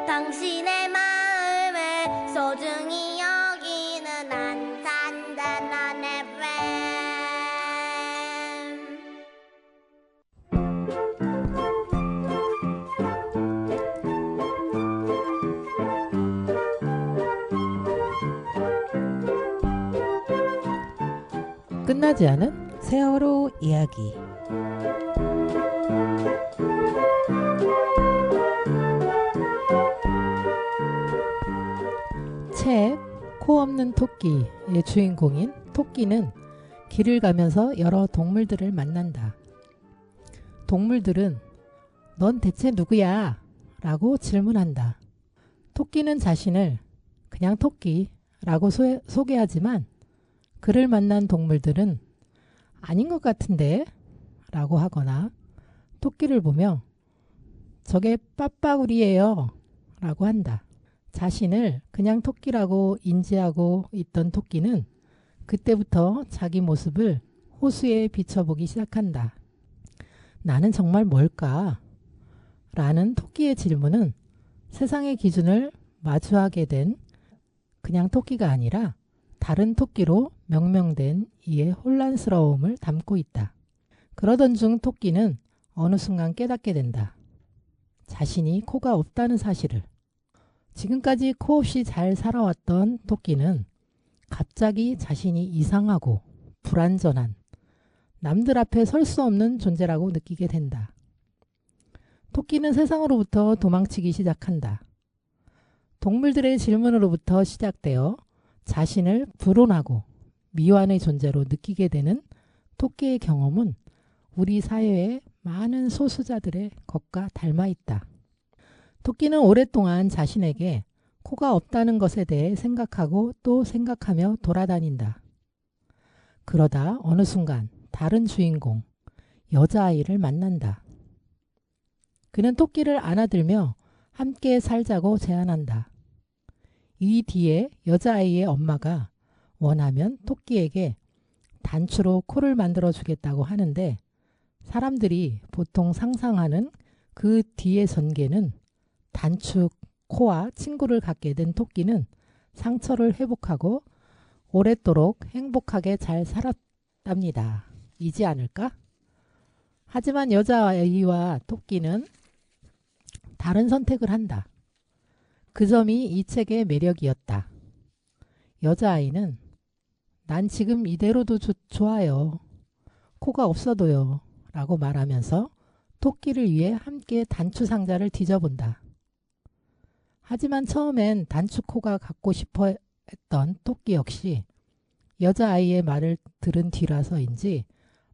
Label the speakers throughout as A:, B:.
A: 당신의 마음을 소중히 여기는 안산단한
B: FM. 끝나지 않은 세월호 이야기. 책 코 없는 토끼의 주인공인 토끼는 길을 가면서 여러 동물들을 만난다. 동물들은 넌 대체 누구야? 라고 질문한다. 토끼는 자신을 그냥 토끼라고 소개하지만 그를 만난 동물들은 아닌 것 같은데? 라고 하거나 토끼를 보며 저게 빠빠구리예요 라고 한다. 자신을 그냥 토끼라고 인지하고 있던 토끼는 그때부터 자기 모습을 호수에 비춰보기 시작한다. 나는 정말 뭘까? 라는 토끼의 질문은 세상의 기준을 마주하게 된 그냥 토끼가 아니라 다른 토끼로 명명된 이의 혼란스러움을 담고 있다. 그러던 중 토끼는 어느 순간 깨닫게 된다. 자신이 코가 없다는 사실을. 지금까지 코 없이 잘 살아왔던 토끼는 갑자기 자신이 이상하고 불완전한 남들 앞에 설 수 없는 존재라고 느끼게 된다. 토끼는 세상으로부터 도망치기 시작한다. 동물들의 질문으로부터 시작되어 자신을 불온하고 미완의 존재로 느끼게 되는 토끼의 경험은 우리 사회의 많은 소수자들의 것과 닮아 있다. 토끼는 오랫동안 자신에게 코가 없다는 것에 대해 생각하고 또 생각하며 돌아다닌다. 그러다 어느 순간 다른 주인공, 여자아이를 만난다. 그는 토끼를 안아들며 함께 살자고 제안한다. 이 뒤에 여자아이의 엄마가 원하면 토끼에게 단추로 코를 만들어 주겠다고 하는데 사람들이 보통 상상하는 그 뒤의 전개는 단추 코와 친구를 갖게 된 토끼는 상처를 회복하고 오랫도록 행복하게 잘 살았답니다. 이지 않을까? 하지만 여자아이와 토끼는 다른 선택을 한다. 그 점이 이 책의 매력이었다. 여자아이는 난 지금 이대로도 좋아요. 코가 없어도요. 라고 말하면서 토끼를 위해 함께 단추 상자를 뒤져본다. 하지만 처음엔 단추 코가 갖고 싶어 했던 토끼 역시 여자아이의 말을 들은 뒤라서인지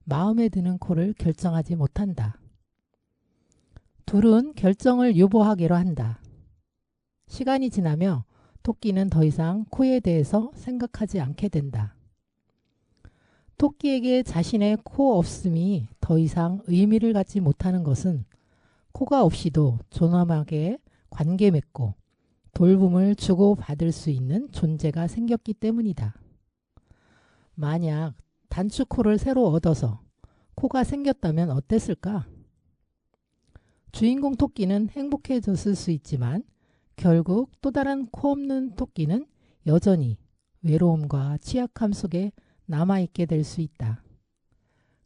B: 마음에 드는 코를 결정하지 못한다. 둘은 결정을 유보하기로 한다. 시간이 지나며 토끼는 더 이상 코에 대해서 생각하지 않게 된다. 토끼에게 자신의 코 없음이 더 이상 의미를 갖지 못하는 것은 코가 없이도 존엄하게 관계 맺고 돌봄을 주고받을 수 있는 존재가 생겼기 때문이다. 만약 단추코를 새로 얻어서 코가 생겼다면 어땠을까? 주인공 토끼는 행복해졌을 수 있지만 결국 또 다른 코 없는 토끼는 여전히 외로움과 취약함 속에 남아있게 될 수 있다.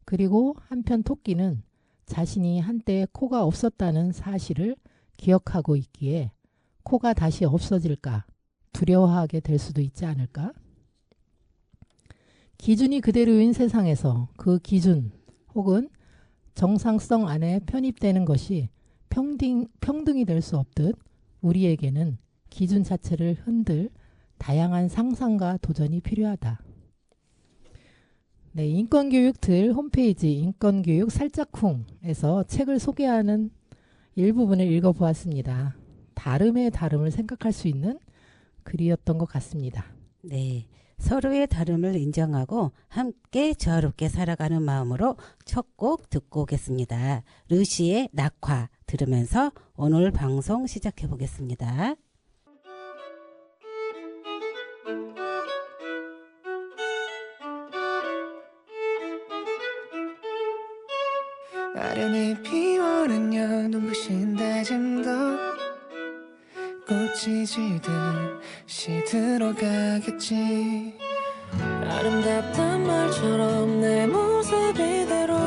B: 그리고 한편 토끼는 자신이 한때 코가 없었다는 사실을 기억하고 있기에 코가 다시 없어질까 두려워하게 될 수도 있지 않을까? 기준이 그대로인 세상에서 그 기준 혹은 정상성 안에 편입되는 것이 평등이 될 수 없듯 우리에게는 기준 자체를 흔들 다양한 상상과 도전이 필요하다. 네, 인권교육들 홈페이지 인권교육 살짝쿵에서 책을 소개하는 일부분을 읽어보았습니다. 다름의 다름을 생각할 수 있는 글이었던 것 같습니다.
C: 네, 서로의 다름을 인정하고 함께 조화롭게 살아가는 마음으로 첫 곡 듣고 오겠습니다. 르시의 낙화 들으면서 오늘 방송 시작해 보겠습니다.
D: 나른히 피어난 눈부신 다짐도 지지듯이 들어가겠지.
E: 아름답단 말처럼 내 모습 이대로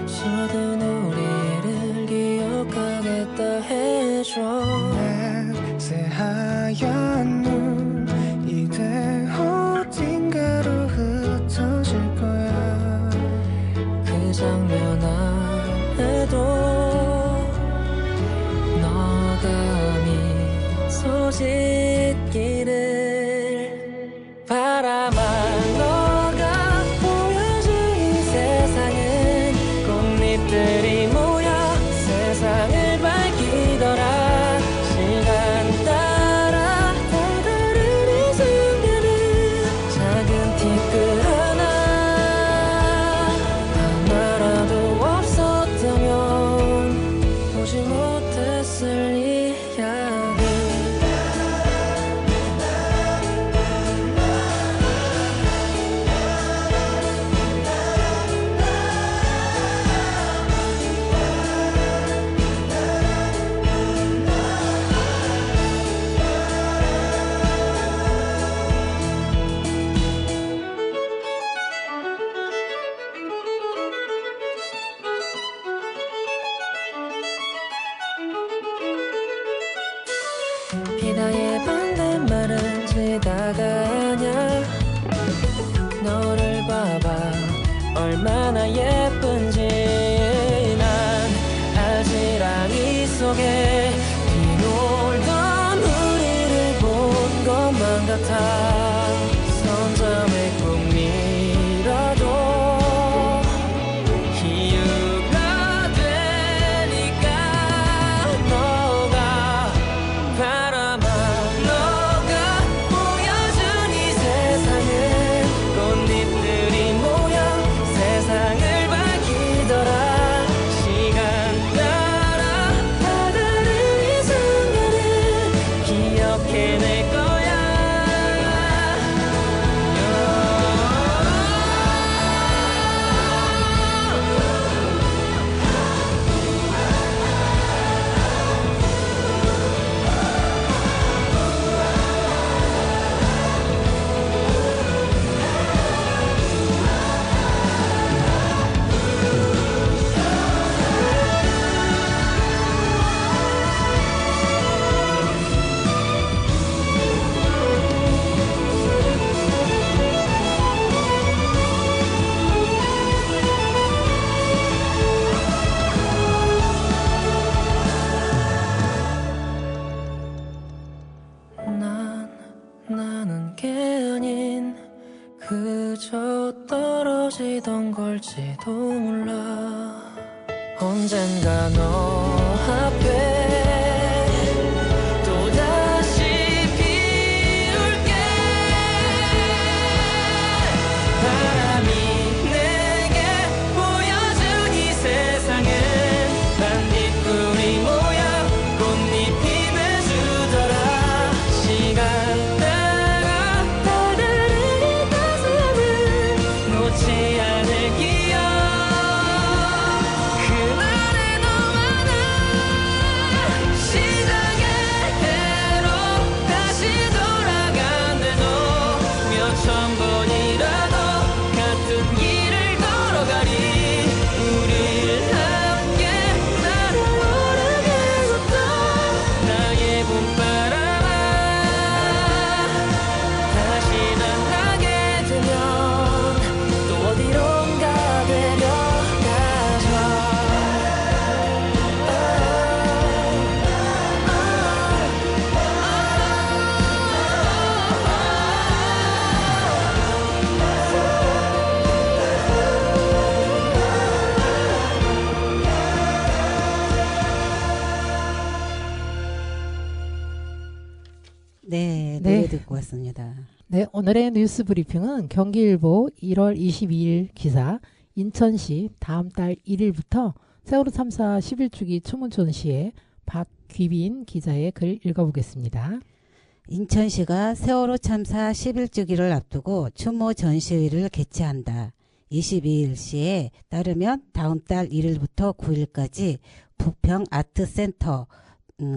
E: 숨어든 우리를 기억하겠다 해줘.
D: 내 새하얀 눈 이대 어딘가로 흩어질 거야.
E: 그 장면 안에도 너가 미소 짓기를 바라만. 너가 보여준 이 세상은 꽃잎들이 모여 세상을 밝히더라. 시간 따라 다가를 이 순간은 작은 티끌 하나라도 없었다면 보지 못했을 이야기. 비나의 반대말은 지다가 아냐. 너를 봐봐 얼마나 예쁜지. 난 아지랑이 속에 비 놀던 우리를 본 것만 같아. 선잠의 꿈이라도 이유가 되니까. 너가 바라만. 너가 보여준 이 세상은 꽃잎들이 모여 세상을 밝히더라. 시간 따라 다가를 이 순간을 기억해낼 거야. 나는 게 아닌 그저 떨어지던 걸지도 몰라. 언젠가 너 앞에 또다시 피울게. 바람이 내게 보여준 이 세상은 반딧불이 모여 꽃잎이 되주더라. 시간 따라 다가를 이 가슴을 놓지 않을 기억. 그날의 너와 나 시작의 해로 다시 돌아간대도 몇천 번이라도 같은 길을 걸어가리. 우릴 함께 날아오르게 해줬던 나의 봄바람아. 다시 만나게 되면 또 어디론가 데려가줘.
C: 네, 노래
B: 네.
C: 듣고 왔습니다.
B: 네, 오늘의 뉴스 브리핑은 경기일보 1월 22일 기사 인천시 다음 달 1일부터 세월호 참사 11주기 추문촌 시에 박귀빈 기자의 글 읽어보겠습니다.
C: 인천시가 세월호 참사 11주기를 앞두고 추모 전시회를 개최한다. 22일 시에 따르면 다음 달 1일부터 9일까지 부평 아트센터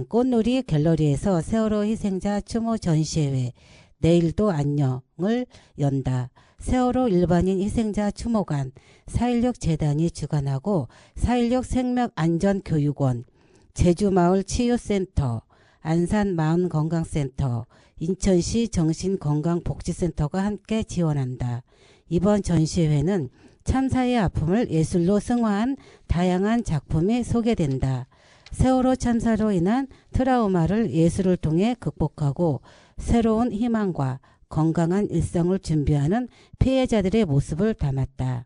C: 꽃놀이 갤러리에서 세월호 희생자 추모 전시회 내일도 안녕을 연다. 세월호 일반인 희생자 추모관 4.16 재단이 주관하고 4.16 생명안전교육원, 제주마을 치유센터, 안산 마음건강센터, 인천시 정신건강복지센터가 함께 지원한다. 이번 전시회는 참사의 아픔을 예술로 승화한 다양한 작품이 소개된다. 세월호 참사로 인한 트라우마를 예술을 통해 극복하고 새로운 희망과 건강한 일상을 준비하는 피해자들의 모습을 담았다.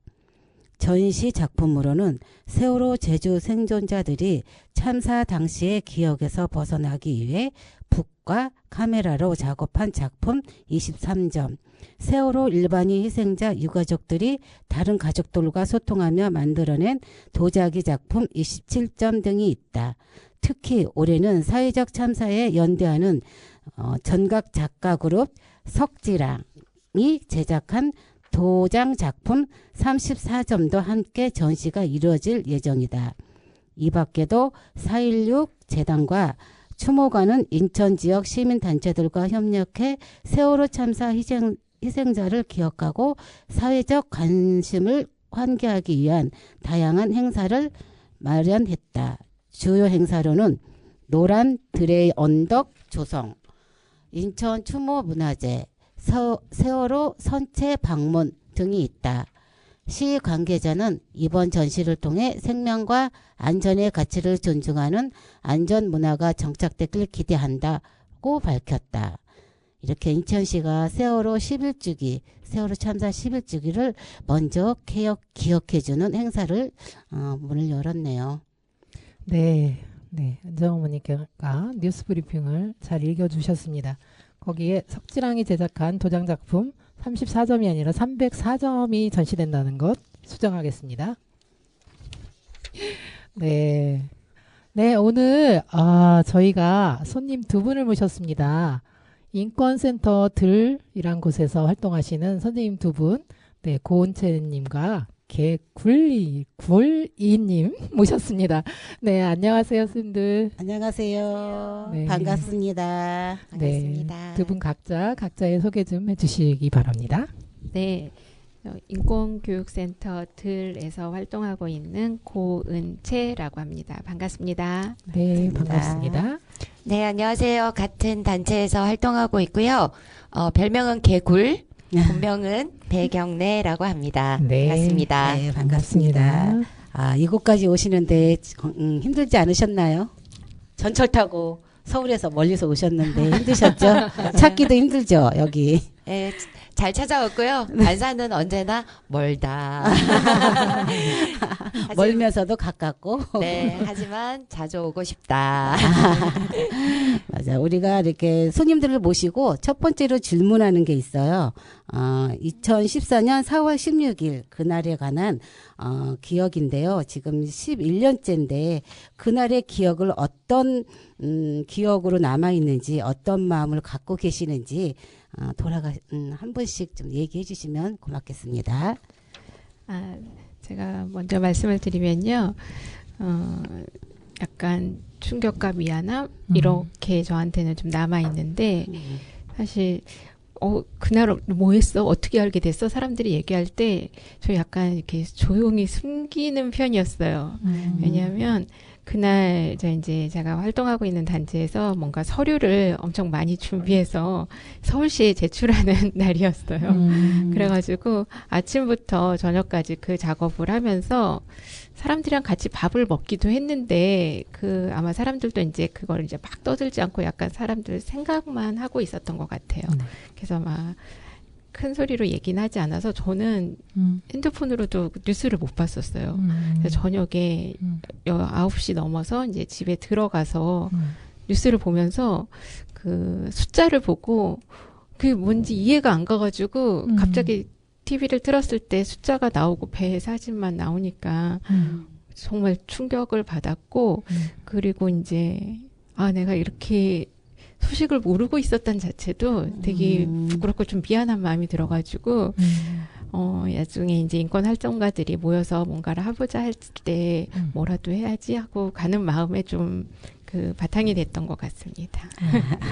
C: 전시 작품으로는 세월호 제주 생존자들이 참사 당시의 기억에서 벗어나기 위해 붓과 카메라로 작업한 작품 23점, 세월호 일반인 희생자 유가족들이 다른 가족들과 소통하며 만들어낸 도자기 작품 27점 등이 있다. 특히 올해는 사회적 참사에 연대하는 전각 작가 그룹 석지랑이 제작한 도장 작품 34점도 함께 전시가 이루어질 예정이다. 이 밖에도 4.16 재단과 추모관은 인천 지역 시민단체들과 협력해 세월호 참사 희생자를 기억하고 사회적 관심을 환기하기 위한 다양한 행사를 마련했다. 주요 행사로는 노란 드레이 언덕 조성, 인천 추모 문화제, 세월호 선체 방문 등이 있다. 시 관계자는 이번 전시를 통해 생명과 안전의 가치를 존중하는 안전 문화가 정착되길 기대한다고 밝혔다. 이렇게 인천시가 세월호 11주기, 세월호 참사 11주기를 먼저 기억해주는 행사를 문을 열었네요.
B: 네, 안정 어머니가 뉴스 브리핑을 잘 읽어주셨습니다. 거기에 석지랑이 제작한 도장 작품 34점이 아니라 304점이 전시된다는 것 수정하겠습니다. 네, 오늘 저희가 손님 두 분을 모셨습니다. 인권센터 들이란 곳에서 활동하시는 선생님 두 분, 네, 고은채님과 개굴이님 모셨습니다. 네, 안녕하세요, 선생님들.
C: 안녕하세요.
B: 네.
C: 반갑습니다.
A: 반갑습니다.
B: 두 분 각자의 소개 좀 해주시기 바랍니다.
F: 네, 인권교육센터 들에서 활동하고 있는 고은채라고 합니다. 반갑습니다.
B: 네, 반갑습니다.
A: 네, 안녕하세요. 같은 단체에서 활동하고 있고요. 별명은 개굴, 본명은 배경래라고 합니다.
B: 네.
A: 반갑습니다.
C: 네, 반갑습니다. 이곳까지 오시는데 힘들지 않으셨나요? 전철 타고 서울에서 멀리서 오셨는데 힘드셨죠? 찾기도 힘들죠, 여기.
A: 네, 잘 찾아왔고요. 안산은 언제나 멀다.
C: 멀면서도 가깝고.
A: 네, 하지만 자주 오고 싶다.
C: 맞아. 우리가 이렇게 손님들을 모시고 첫 번째로 질문하는 게 있어요. 2014년 4월 16일 그날에 관한 기억인데요. 지금 11년째인데 그날의 기억을 어떤 기억으로 남아있는지 어떤 마음을 갖고 계시는지 한 분씩 좀 얘기해 주시면 고맙겠습니다.
F: 제가 먼저 말씀을 드리면요. 약간 충격과 미안함 이렇게 저한테는 좀 남아있는데 사실 그날 뭐 했어? 어떻게 알게 됐어? 사람들이 얘기할 때 저 약간 이렇게 조용히 숨기는 편이었어요. 왜냐하면 그날 이제 제가 활동하고 있는 단체에서 뭔가 서류를 엄청 많이 준비해서 서울시에 제출하는 날이었어요. 그래가지고 아침부터 저녁까지 그 작업을 하면서 사람들이랑 같이 밥을 먹기도 했는데 아마 사람들도 이제 그걸 이제 막 떠들지 않고 약간 사람들 생각만 하고 있었던 것 같아요. 그래서 막 큰 소리로 얘기는 하지 않아서 저는 핸드폰으로도 뉴스를 못 봤었어요. 그래서 저녁에 9시 넘어서 이제 집에 들어가서 뉴스를 보면서 그 숫자를 보고 그게 뭔지 이해가 안 가가지고 갑자기 TV를 틀었을 때 숫자가 나오고 배 사진만 나오니까 정말 충격을 받았고 그리고 이제 내가 이렇게 소식을 모르고 있었던 자체도 되게 부끄럽고 좀 미안한 마음이 들어가지고 나중에 이제 인권 활동가들이 모여서 뭔가를 해보자 할 때 뭐라도 해야지 하고 가는 마음에 좀 그 바탕이 됐던 것 같습니다.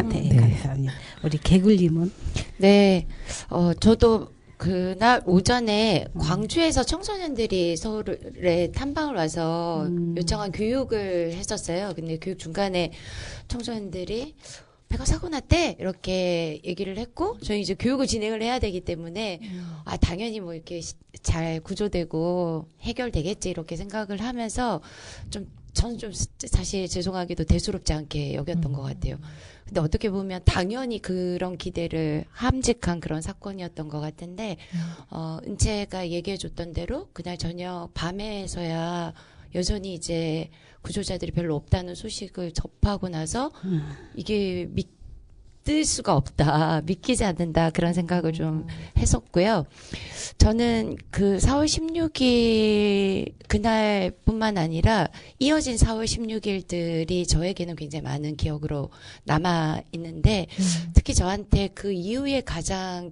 C: 네,
B: 네.
C: 감사합니다. 우리 개굴님은
A: 네, 저도 그날 오전에 광주에서 청소년들이 서울에 탐방을 와서 요청한 교육을 했었어요. 근데 교육 중간에 청소년들이 배가 사고 났대 이렇게 얘기를 했고 저희 이제 교육을 진행을 해야 되기 때문에 당연히 뭐 이렇게 잘 구조되고 해결되겠지 이렇게 생각을 하면서 저는 좀 사실 죄송하게도 대수롭지 않게 여겼던 것 같아요. 근데 어떻게 보면 당연히 그런 기대를 함직한 그런 사건이었던 것 같은데 은채가 얘기해줬던 대로 그날 저녁 밤에서야 여전히 이제 구조자들이 별로 없다는 소식을 접하고 나서 이게 믿을 수가 없다, 믿기지 않는다 그런 생각을 좀 했었고요. 저는 그 4월 16일 그날뿐만 아니라 이어진 4월 16일들이 저에게는 굉장히 많은 기억으로 남아 있는데 특히 저한테 그 이후에 가장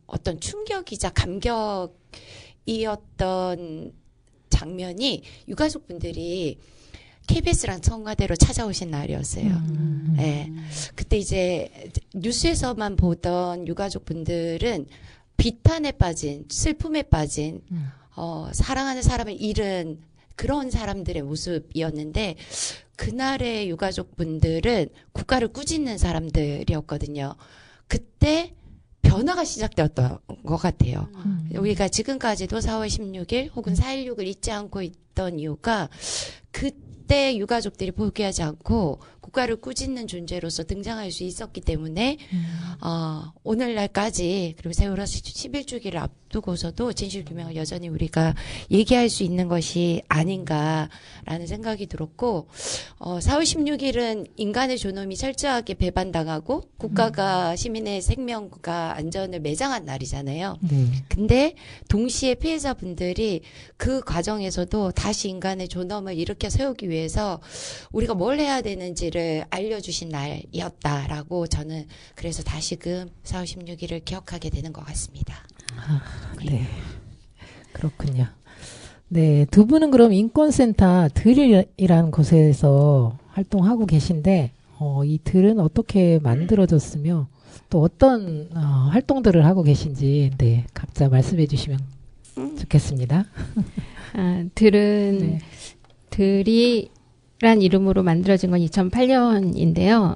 A: 어떤 충격이자 감격이었던 장면이 유가족분들이 KBS랑 청와대로 찾아오신 날이었어요. 네. 그때 이제 뉴스에서만 보던 유가족분들은 비탄에 빠진, 슬픔에 빠진, 사랑하는 사람을 잃은 그런 사람들의 모습이었는데, 그날의 유가족분들은 국가를 꾸짖는 사람들이었거든요. 그때 변화가 시작되었던 것 같아요. 우리가 지금까지도 4월 16일 혹은 4.16을 잊지 않고 있던 이유가 그때 유가족들이 포기하지 않고 국가를 꾸짖는 존재로서 등장할 수 있었기 때문에 오늘날까지 그리고 세월호 11주기를 앞두고서도 진실규명을 여전히 우리가 얘기할 수 있는 것이 아닌가라는 생각이 들었고 4월 16일은 인간의 존엄이 철저하게 배반당하고 국가가 시민의 생명과 안전을 매장한 날이잖아요.
B: 네.
A: 근데 동시에 피해자분들이 그 과정에서도 다시 인간의 존엄을 일으켜 세우기 위해서 우리가 뭘 해야 되는지를 알려주신 날이었다라고 저는 그래서 다시금 4월 16일을 기억하게 되는 것 같습니다.
B: 네. 그렇군요. 네. 두 분은 그럼 인권센터 들이라는 곳에서 활동하고 계신데, 이 들은 어떻게 만들어졌으며, 또 어떤 활동들을 하고 계신지, 네. 각자 말씀해 주시면 좋겠습니다.
F: 들은,
B: 네.
F: 들이란 이름으로 만들어진 건 2008년인데요.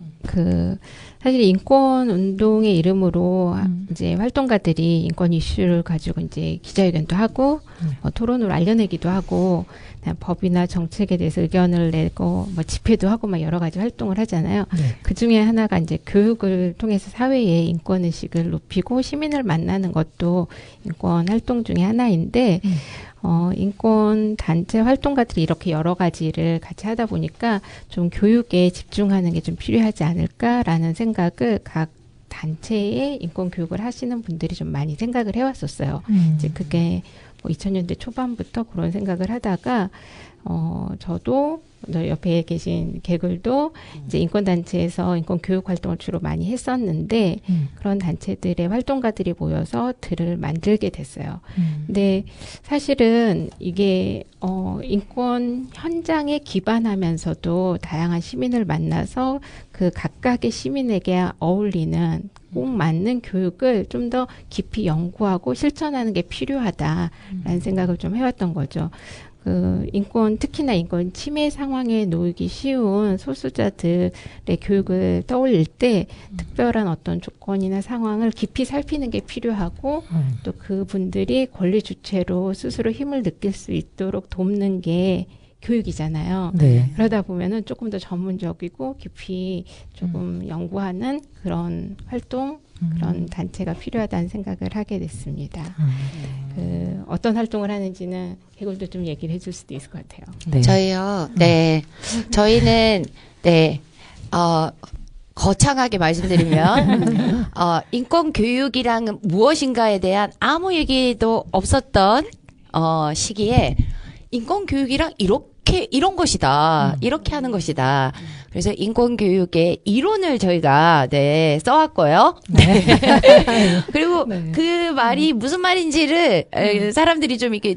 F: 사실 인권 운동의 이름으로 이제 활동가들이 인권 이슈를 가지고 이제 기자회견도 하고 토론으로 알려내기도 하고 법이나 정책에 대해서 의견을 내고 뭐 집회도 하고 막 여러 가지 활동을 하잖아요.
B: 네.
F: 그 중에 하나가 이제 교육을 통해서 사회의 인권 의식을 높이고 시민을 만나는 것도 인권 활동 중에 하나인데 인권 단체 활동가들이 이렇게 여러 가지를 같이 하다 보니까 좀 교육에 집중하는 게 좀 필요하지 않을까라는 생각을 각 단체의 인권 교육을 하시는 분들이 좀 많이 생각을 해왔었어요. 이제 그게 뭐 2000년대 초반부터 그런 생각을 하다가 저도 옆에 계신 개글도 이제 인권단체에서 인권교육 활동을 주로 많이 했었는데 그런 단체들의 활동가들이 모여서 들을 만들게 됐어요. 근데 사실은 이게 인권 현장에 기반하면서도 다양한 시민을 만나서 그 각각의 시민에게 어울리는 꼭 맞는 교육을 좀 더 깊이 연구하고 실천하는 게 필요하다라는 생각을 좀 해왔던 거죠. 특히나 인권 침해 상황에 놓이기 쉬운 소수자들의 교육을 떠올릴 때 특별한 어떤 조건이나 상황을 깊이 살피는 게 필요하고 또 그분들이 권리 주체로 스스로 힘을 느낄 수 있도록 돕는 게 교육이잖아요.
B: 네.
F: 그러다 보면은 조금 더 전문적이고 깊이 조금 연구하는 그런 활동, 그런 단체가 필요하다는 생각을 하게 됐습니다. 어떤 활동을 하는지는 개굴도 좀 얘기를 해줄 수도 있을 것 같아요.
B: 네.
A: 저희요. 네. 저희는 거창하게 말씀드리면 인권 교육이란 무엇인가에 대한 아무 얘기도 없었던 시기에 인권 교육이랑 이런 것이다. 이렇게 하는 것이다. 그래서 인권 교육의 이론을 저희가 써왔고요. 네. 그리고 그 말이 무슨 말인지를 사람들이 좀 이렇게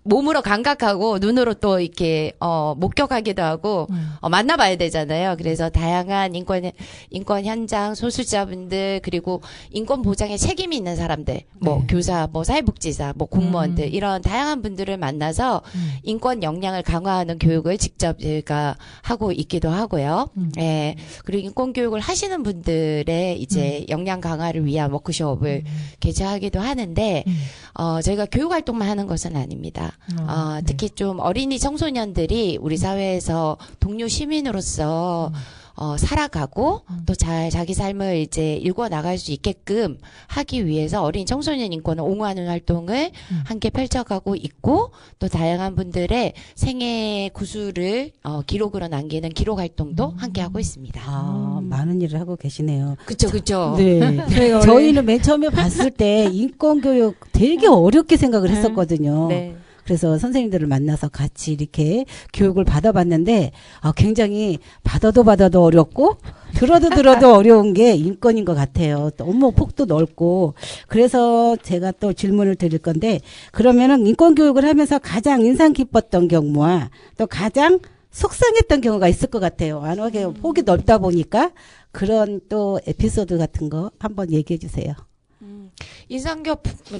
A: 몸으로 감각하고 눈으로 또 이렇게 목격하기도 하고 만나봐야 되잖아요. 그래서 다양한 인권 현장 소수자분들 그리고 인권 보장에 책임이 있는 사람들, 뭐 교사, 뭐 사회복지사, 뭐 공무원들 이런 다양한 분들을 만나서 인권 역량을 강화하는 교육을 직접 제가 하고 있기도 하고요. 예. 그리고 인권 교육을 하시는 분들의 이제 역량 강화를 위한 워크숍을 개최하기도 하는데 저희가 교육 활동만 하는 것은 아닙니다. 특히 좀 어린이 청소년들이 우리 사회에서 동료 시민으로서 살아가고 또 잘 자기 삶을 이제 일궈 나갈 수 있게끔 하기 위해서 어린 청소년 인권을 옹호하는 활동을 함께 펼쳐가고 있고 또 다양한 분들의 생애 구술을 기록으로 남기는 기록 활동도 함께 하고 있습니다.
C: 많은 일을 하고 계시네요.
A: 그쵸.
C: 네. 저희는 맨 처음에 봤을 때 인권교육 되게 어렵게 생각을 했었거든요.
A: 네.
C: 그래서 선생님들을 만나서 같이 이렇게 교육을 받아봤는데 굉장히 받아도 어렵고 들어도 어려운 게 인권인 것 같아요. 너무 폭도 넓고 그래서 제가 또 질문을 드릴 건데 그러면은 인권교육을 하면서 가장 인상 깊었던 경우와 또 가장 속상했던 경우가 있을 것 같아요. 워낙에 폭이 넓다 보니까 그런 또 에피소드 같은 거 한번 얘기해 주세요.
A: 인상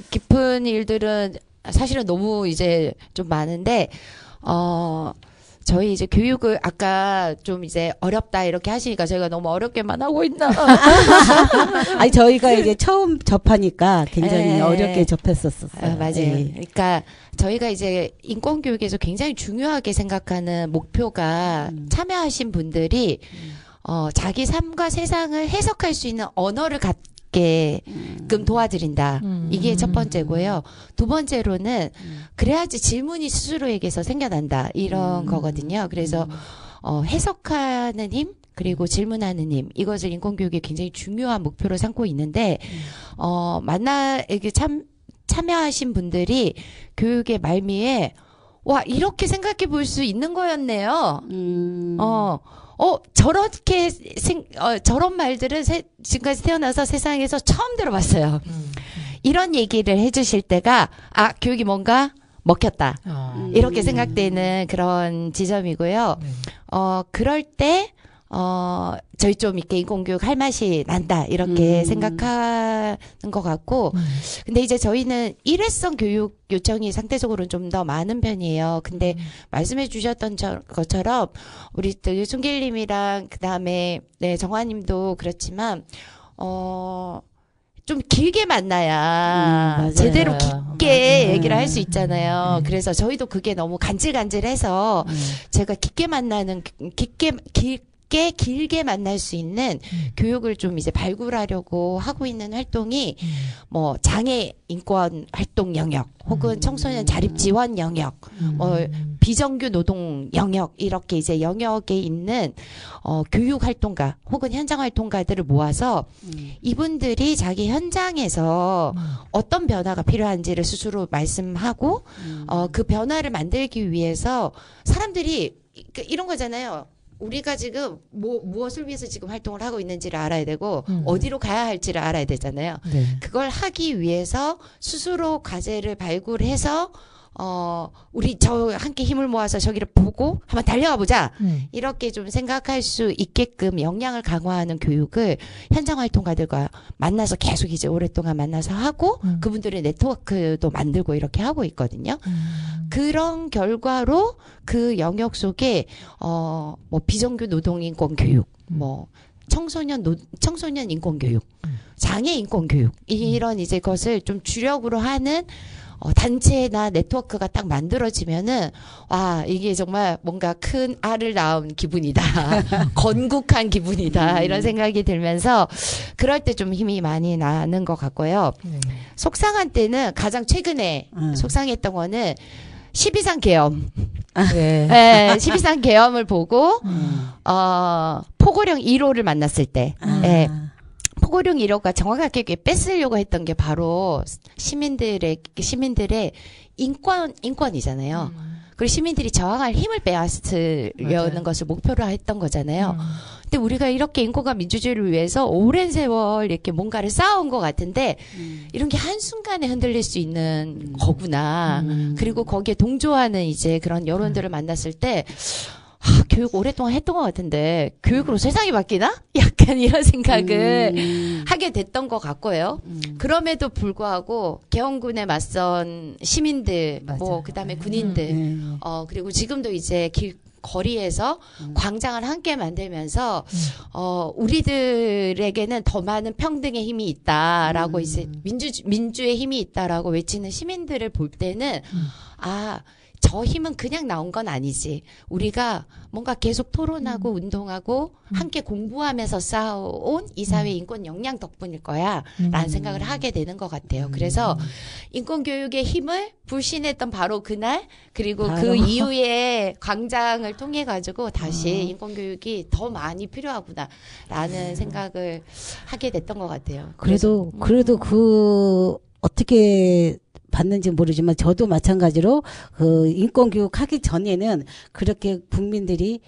A: 깊은 일들은 사실은 너무 이제 좀 많은데, 저희 이제 교육을 아까 좀 이제 어렵다 이렇게 하시니까 저희가 너무 어렵게만 하고 있나.
C: 아니, 저희가 이제 처음 접하니까 굉장히 어렵게 접했었어요.
A: 맞아요. 그러니까 저희가 이제 인권교육에서 굉장히 중요하게 생각하는 목표가 참여하신 분들이, 자기 삶과 세상을 해석할 수 있는 언어를 갖게끔 도와드린다. 이게 첫 번째고요. 두 번째로는 그래야지 질문이 스스로에게서 생겨난다. 이런 거거든요. 그래서 해석하는 힘 그리고 질문하는 힘 이것을 인권교육에 굉장히 중요한 목표로 삼고 있는데 이게 참여하신 분들이 교육의 말미에 와 이렇게 생각해 볼 수 있는 거였네요. 저렇게 저런 말들은 지금까지 태어나서 세상에서 처음 들어봤어요. 이런 얘기를 해주실 때가 교육이 뭔가 먹혔다. 이렇게 생각되는 그런 지점이고요. 그럴 때 저희 좀 이렇게 인권교육 할 맛이 난다. 이렇게 생각하는 것 같고. 근데 이제 저희는 일회성 교육 요청이 상대적으로는 좀 더 많은 편이에요. 근데 말씀해 주셨던 것처럼 우리 또 송길님이랑 그 다음에 정화님도 그렇지만, 좀 길게 만나야 제대로 깊게 얘기를 할 수 있잖아요. 그래서 저희도 그게 너무 간질간질해서 제가 깊게 만나는, 길게 만날 수 있는 교육을 좀 이제 발굴하려고 하고 있는 활동이 뭐 장애 인권 활동 영역 혹은 청소년 자립 지원 영역 비정규 노동 영역 이렇게 이제 영역에 있는 교육 활동가 혹은 현장 활동가들을 모아서 이분들이 자기 현장에서 어떤 변화가 필요한지를 스스로 말씀하고 그 변화를 만들기 위해서 사람들이 이런 거잖아요. 우리가 지금 무엇을 위해서 지금 활동을 하고 있는지를 알아야 되고 어디로 가야 할지를 알아야 되잖아요. 네. 그걸 하기 위해서 스스로 과제를 발굴해서 우리 함께 힘을 모아서 저기를 보고 한번 달려가 보자. 이렇게 좀 생각할 수 있게끔 역량을 강화하는 교육을 현장 활동가들과 만나서 계속 이제 오랫동안 만나서 하고 그분들의 네트워크도 만들고 이렇게 하고 있거든요. 그런 결과로 그 영역 속에 뭐 비정규 노동인권 교육, 뭐 청소년 인권 교육, 장애 인권 교육 이런 이제 것을 좀 주력으로 하는 단체나 네트워크가 딱 만들어지면은 와 이게 정말 뭔가 큰 알을 낳은 기분이다. 건국한 기분이다. 이런 생각이 들면서 그럴 때 좀 힘이 많이 나는 것 같고요. 속상한 때는 가장 최근에 속상했던 거는 12상 계엄. 네, 12상 계엄을 보고 포고령 1호를 만났을 때. 토고령 1호가 정확하게 뺏으려고 했던 게 바로 시민들의 인권이잖아요. 그리고 시민들이 저항할 힘을 빼앗으려는 것을 목표로 했던 거잖아요. 근데 우리가 이렇게 인권과 민주주의를 위해서 오랜 세월 이렇게 뭔가를 쌓아온 것 같은데 이런 게 한순간에 흔들릴 수 있는 거구나. 그리고 거기에 동조하는 이제 그런 여론들을 만났을 때 교육 오랫동안 했던 것 같은데 교육으로 세상이 바뀌나? 약간 이런 생각을 하게 됐던 것 같고요. 그럼에도 불구하고 개헌군에 맞선 시민들, 뭐 그다음에 군인들, 그리고 지금도 이제 거리에서 광장을 함께 만들면서 우리들에게는 더 많은 평등의 힘이 있다라고 이제 민주의 힘이 있다라고 외치는 시민들을 볼 때는 저 힘은 그냥 나온 건 아니지. 우리가 뭔가 계속 토론하고 운동하고 함께 공부하면서 쌓아온 이 사회 인권 역량 덕분일 거야 라는 생각을 하게 되는 것 같아요. 그래서 인권교육의 힘을 불신했던 바로 그날 그리고 그 이후에 광장을 통해 가지고 다시 인권교육이 더 많이 필요하구나 라는 생각을 하게 됐던 것 같아요.
C: 그래도 그 어떻게 받는지 모르지만 저도 마찬가지로 그 인권교육 하기 전에는 그렇게 국민들이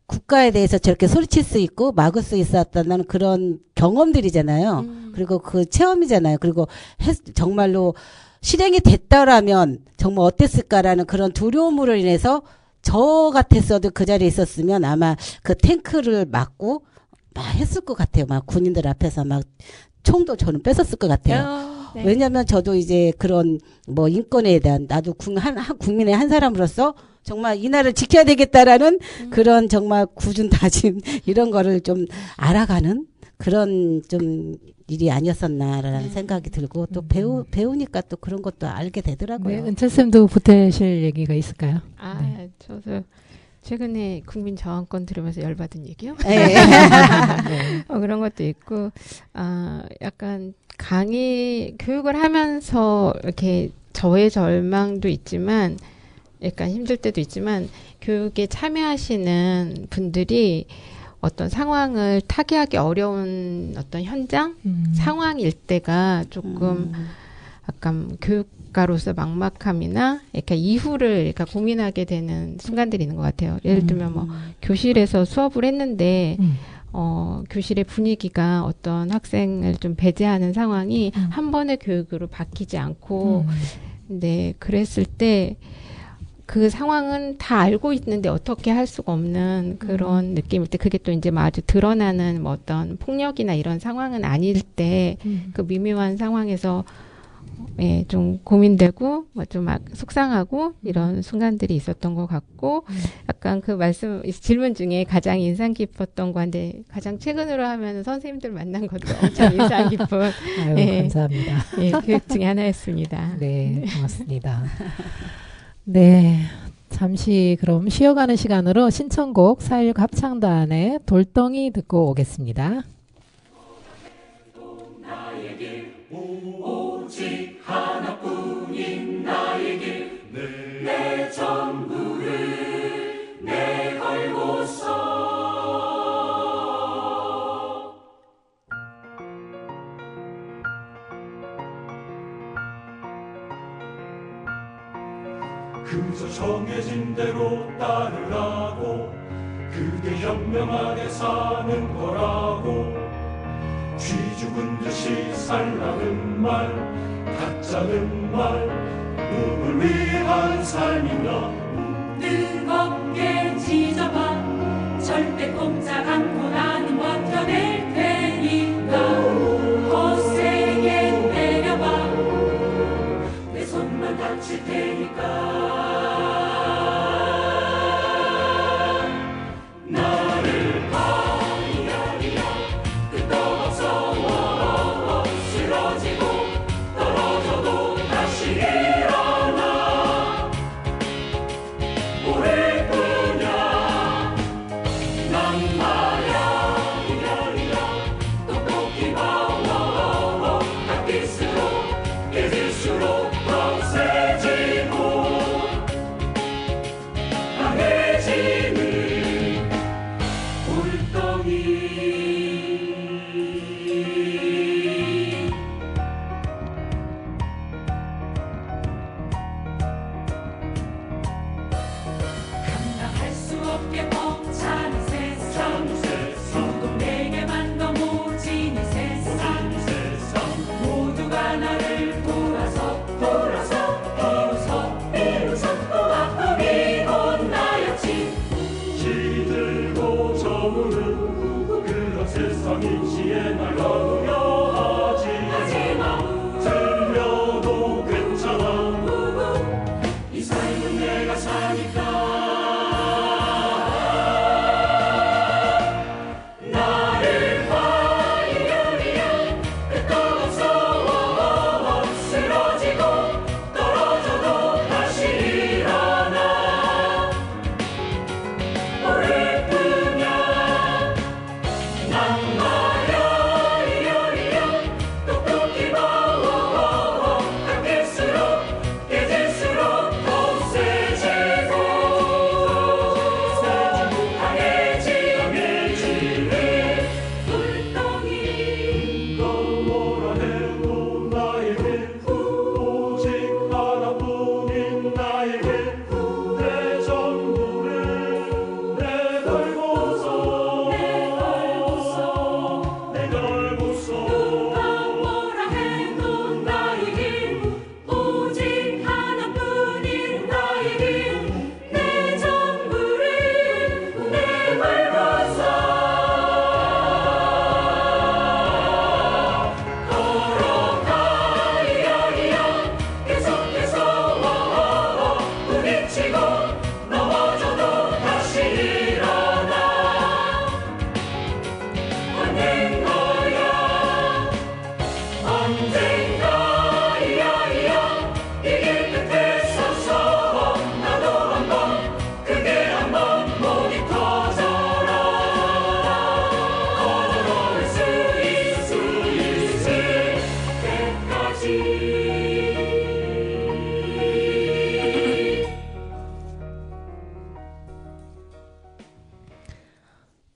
C: 국가에 대해서 저렇게 소리칠 수 있고 막을 수 있었다는 그런 경험들이잖아요. 그리고 그 체험이잖아요. 그리고 정말로 실행이 됐다라면 정말 어땠을까라는 그런 두려움으로 인해서 저 같았어도 그 자리에 있었으면 아마 그 탱크를 막고 막 했을 것 같아요. 막 군인들 앞에서 막 총도 저는 뺏었을 것 같아요.
F: 네.
C: 왜냐하면 저도 이제 그런 뭐 인권에 대한 나도 국민의 한 사람으로서 정말 이 나라를 지켜야 되겠다라는 그런 정말 굳은 다짐 이런 거를 좀 알아가는 그런 좀 일이 아니었었나라는 생각이 들고 또 배우니까 또 그런 것도 알게 되더라고요.
B: 네, 은채쌤도 보태실 얘기가 있을까요?
F: 네. 저도 최근에 국민 저항권 들으면서 열받은 얘기요?
C: 네.
F: 그런 것도 있고, 약간 교육을 하면서 이렇게 저의 절망도 있지만, 약간 힘들 때도 있지만, 교육에 참여하시는 분들이 어떤 상황을 타개하기 어려운 어떤 현장, 상황일 때가 조금 약간 교육가로서 막막함이나 약간 이후를 약간 고민하게 되는 순간들이 있는 것 같아요. 예를 들면 뭐 교실에서 수업을 했는데 교실의 분위기가 어떤 학생을 좀 배제하는 상황이 한 번의 교육으로 바뀌지 않고 근데 그랬을 때 그 상황은 다 알고 있는데 어떻게 할 수가 없는 그런 느낌일 때 그게 또 이제 뭐 아주 드러나는 뭐 어떤 폭력이나 이런 상황은 아닐 때 그 미묘한 상황에서 좀 고민되고 뭐 좀 막 속상하고 이런 순간들이 있었던 것 같고 약간 그 질문 중에 가장 인상 깊었던 건데 가장 최근으로 하면 선생님들 만난 것도 엄청 인상 깊은
B: 아유, 감사합니다.
F: 교육 중에 하나였습니다.
B: 네, 고맙습니다. 네, 잠시 그럼 쉬어가는 시간으로 신청곡 4.16 합창단의 돌덩이 듣고 오겠습니다.
G: 오직 하나뿐인 나의 길, 내 전부를 내걸고서 그저 정해진 대로 따르라고 그게 현명하게 사는 거라고 쥐 죽은 듯이 살라는 말 가짜는 말 누굴 위한 삶이냐 뜨겁게 지져봐 절대 꼼짝 않고 나는 버텨낼 테니까 거세게 때려봐 내 손만 다칠 테니까 긴 시에 날 거두려 하지마 들려도 괜찮아 이 삶은 내가 사니까 나를 봐 이리야 끄떡없어 쓰러지고 떨어져도 다시 일어나 오를 뿐이야 난 말야 이리야 똑똑히 봐 깎일수록 깨질수록 더 세지고 강해지는 불덩이 뭐라 해도 나의 길 오직 하나뿐인 나의 길내 전부를 내걸고서 누가 뭐라 해도 나의 길 오직 하나뿐인 나의 길내 전부를 내걸고서 걸어가 이야기야 계속해서 부딪히고 넘어져도 다시 일어나 하는 거야 언젠가 이야기야 이길 끝에 서서 나도 한번 크게 한번 목이 터져라 걸어올 수 있을 때까지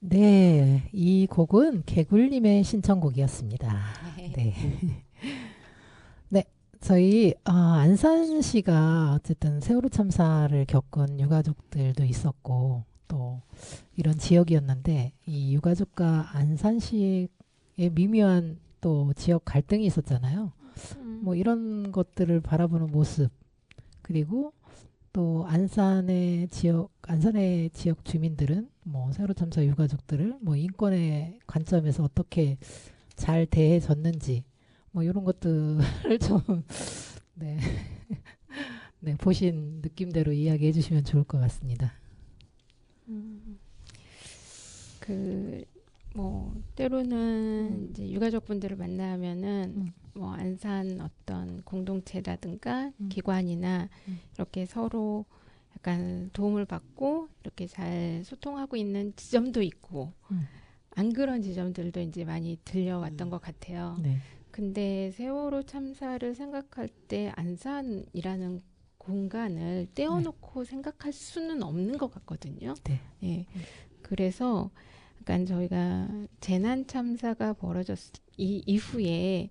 B: 네, 이 곡은 개굴님의 신청곡이었습니다. 네. 네, 저희 안산시가 어쨌든 세월호 참사를 겪은 유가족들도 있었고 또 이런 지역이었는데 이 유가족과 안산시의 미묘한 또 지역 갈등이 있었잖아요. 뭐 이런 것들을 바라보는 모습 그리고 또 안산의 지역 주민들은 뭐 세월호 참사 유가족들을 뭐 인권의 관점에서 어떻게 잘 대해줬는지 뭐 이런 것들을 좀 네. 네, 보신 느낌대로 이야기해 주시면 좋을 것 같습니다.
F: 뭐 때로는 이제 유가족분들을 만나면은 뭐 안산 어떤 공동체라든가 기관이나 이렇게 서로 약간 도움을 받고 이렇게 잘 소통하고 있는 지점도 있고 안 그런 지점들도 이제 많이 들려왔던 것 같아요.
B: 네.
F: 근데 세월호 참사를 생각할 때 안산이라는 공간을 떼어놓고 생각할 수는 없는 것 같거든요.
B: 네.
F: 예. 그래서 약간 저희가 재난 참사가 벌어졌 이후에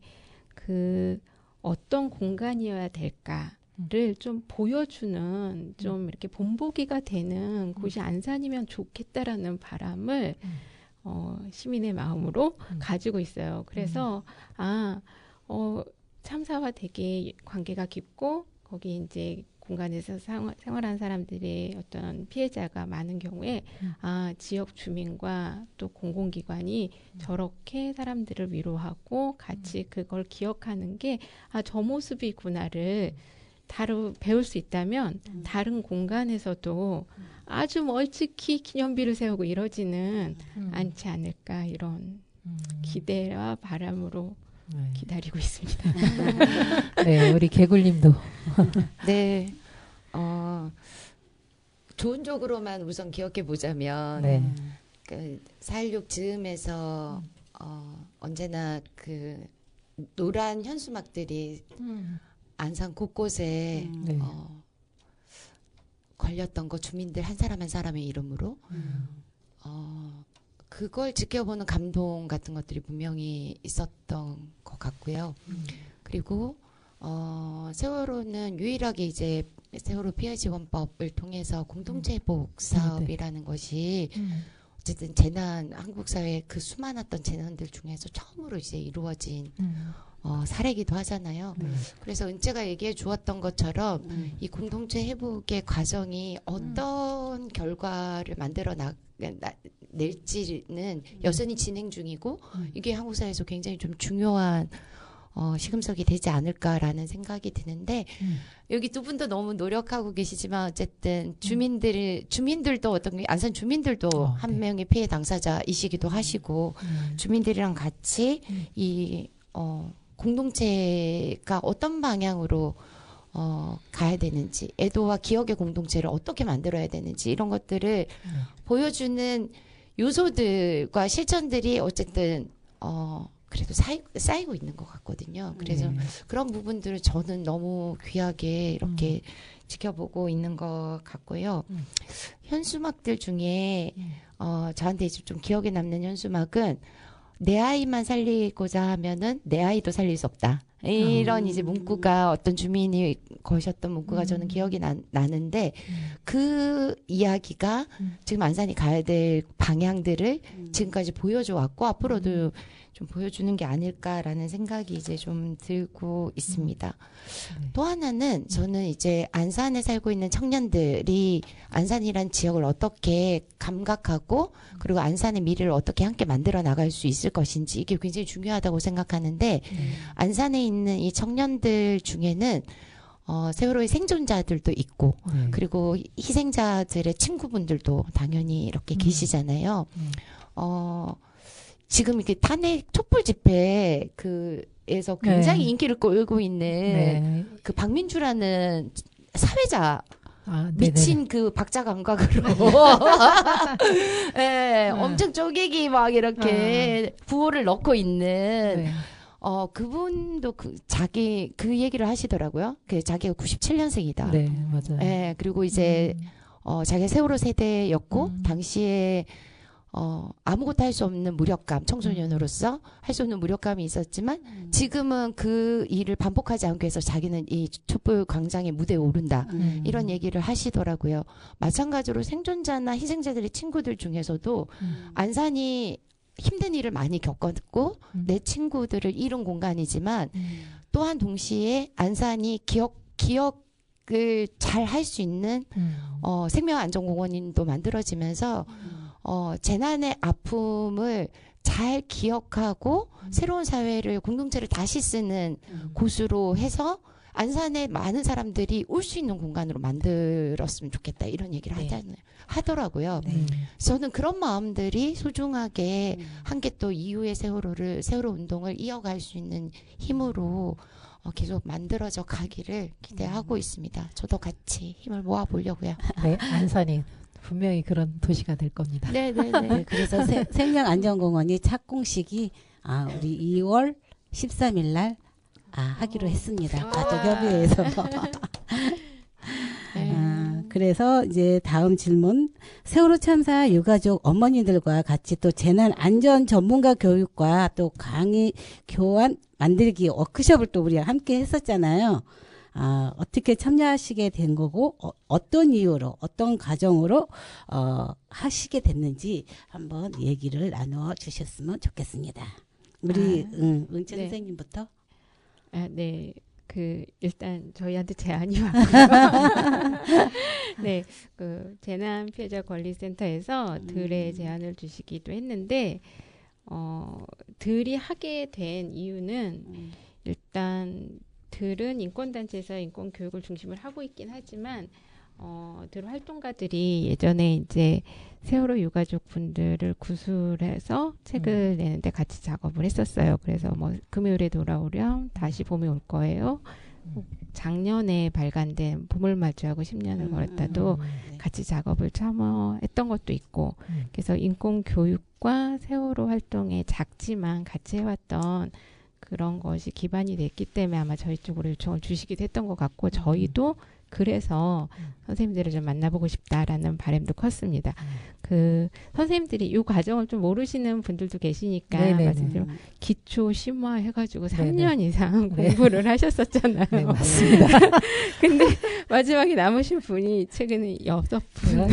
F: 그 어떤 공간이어야 될까를 좀 보여주는 좀 이렇게 본보기가 되는 곳이 안산이면 좋겠다라는 바람을 시민의 마음으로 가지고 있어요. 그래서 참사와 되게 관계가 깊고 거기 이제 공간에서 생활한 사람들의 어떤 피해자가 많은 경우에 지역 주민과 또 공공기관이 저렇게 사람들을 위로하고 같이 그걸 기억하는 게 저 모습이구나를 배울 수 있다면 다른 공간에서도 아주 멀찍이 기념비를 세우고 이러지는 않지 않을까 이런 기대와 바람으로 기다리고 있습니다.
B: 네, 우리 개굴님도.
A: 네, 좋은 쪽으로만 우선 기억해 보자면,
B: 네.
A: 그 4.16 즈음에서 언제나 그 노란 현수막들이 안산 곳곳에
B: 네.
A: 걸렸던 거 주민들 한 사람 한 사람의 이름으로 그걸 지켜보는 감동 같은 것들이 분명히 있었던 것 같고요. 그리고 세월호는 유일하게 이제 세월호 피해 지원법을 통해서 공동체 회복 사업이라는 것이 어쨌든 한국 사회의 그 수많았던 재난들 중에서 처음으로 이제 이루어진 사례이기도 하잖아요. 그래서 은채가 얘기해 주었던 것처럼 이 공동체 회복의 과정이 어떤 결과를 낼지는 여전히 진행 중이고 이게 한국 사회에서 굉장히 좀 중요한 시금석이 되지 않을까라는 생각이 드는데 여기 두 분도 너무 노력하고 계시지만 어쨌든 주민들도 어떤 게 안산 주민들도 한
B: 네.
A: 명의 피해 당사자이시기도 하시고 주민들이랑 같이 이 공동체가 어떤 방향으로 가야 되는지, 애도와 기억의 공동체를 어떻게 만들어야 되는지 이런 것들을 보여주는 요소들과 실천들이 어쨌든 그래도 쌓이고 있는 것 같거든요. 그래서 그런 부분들을 저는 너무 귀하게 이렇게 지켜보고 있는 것 같고요. 현수막들 중에 저한테 이제 좀 기억에 남는 현수막은 내 아이만 살리고자 하면은 내 아이도 살릴 수 없다. 이런 이제 문구가 어떤 주민이 거셨던 문구가 저는 기억이 나는데 그 이야기가 지금 안산이 가야 될 방향들을 지금까지 보여줘 왔고 앞으로도 좀 보여주는 게 아닐까라는 생각이 이제 좀 들고 있습니다. 또 하나는 저는 이제 안산에 살고 있는 청년들이 안산이란 지역을 어떻게 감각하고 그리고 안산의 미래를 어떻게 함께 만들어 나갈 수 있을 것인지 이게 굉장히 중요하다고 생각하는데 안산에 있는 이 청년들 중에는 세월호의 생존자들도 있고 그리고 희생자들의 친구분들도 당연히 이렇게 계시잖아요. 지금 이렇게 탄핵 촛불 집회 에서 굉장히 인기를 끌고 있는 그 박민주라는 사회자 미친 그 박자 감각으로 엄청 쪼개기 막 이렇게 부호를 넣고 있는 그분도 자기 얘기를 하시더라고요. 자기가 97년생이다.
B: 네, 맞아요.
A: 그리고 이제 자기가 세월호 세대였고 당시에 아무것도 할 수 없는 무력감, 청소년으로서 할 수 없는 무력감이 있었지만 지금은 그 일을 반복하지 않기 위해서 자기는 이 촛불 광장의 무대에 오른다. 이런 얘기를 하시더라고요. 마찬가지로 생존자나 희생자들의 친구들 중에서도 안산이 힘든 일을 많이 겪었고 내 친구들을 잃은 공간이지만 또한 동시에 안산이 기억을 잘 할 수 있는 생명안전공원도 만들어지면서 재난의 아픔을 잘 기억하고 새로운 사회를 공동체를 다시 쓰는 곳으로 해서 안산에 많은 사람들이 올 수 있는 공간으로 만들었으면 좋겠다 이런 얘기를 하더라고요. 저는 그런 마음들이 소중하게 함께 또 이후의 세월호 운동을 이어갈 수 있는 힘으로 계속 만들어져 가기를 기대하고 있습니다. 저도 같이 힘을 모아보려고요.
B: 네, 안산이 분명히 그런 도시가 될 겁니다.
A: 네네네.
C: 그래서 생명안전공원이 착공식이 우리 2월 13일 날 하기로 했습니다. 가족협의회에서. 그래서 이제 다음 질문. 세월호 참사 유가족 어머니들과 같이 또 재난안전 전문가 교육과 또 강의 교환 만들기 워크숍을 또 우리가 함께 했었잖아요. 어떻게 참여하시게 된 거고 어떤 이유로 어떤 과정으로 하시게 됐는지 한번 얘기를 나누어 주셨으면 좋겠습니다. 우리 은채 선생님부터.
F: 네. 일단 저희한테 제안이 왔고요. 네. 재난 피해자 권리센터에서 들의 제안을 주시기도 했는데 들이 하게 된 이유는 일단 들은 인권단체에서 인권교육을 중심을 하고 있긴 하지만 들 활동가들이 예전에 이제 세월호 유가족 분들을 구술해서 책을 내는데 같이 작업을 했었어요. 그래서 금요일에 돌아오렴, 다시 봄이 올 거예요. 작년에 발간된 봄을 마주하고 10년을 걸었다도 같이 작업을 참여했던 것도 있고 그래서 인권교육과 세월호 활동에 작지만 같이 해왔던 그런 것이 기반이 됐기 때문에 아마 저희 쪽으로 요청을 주시기도 했던 것 같고 저희도 그래서 선생님들을 좀 만나보고 싶다라는 바람도 컸습니다. 선생님들이 이 과정을 좀 모르시는 분들도 계시니까 말씀드리면 기초 심화 해가지고 3년 이상 공부를 하셨었잖아요.
B: 네, 맞습니다.
F: 근데 마지막에 남으신 분이 최근에 6분.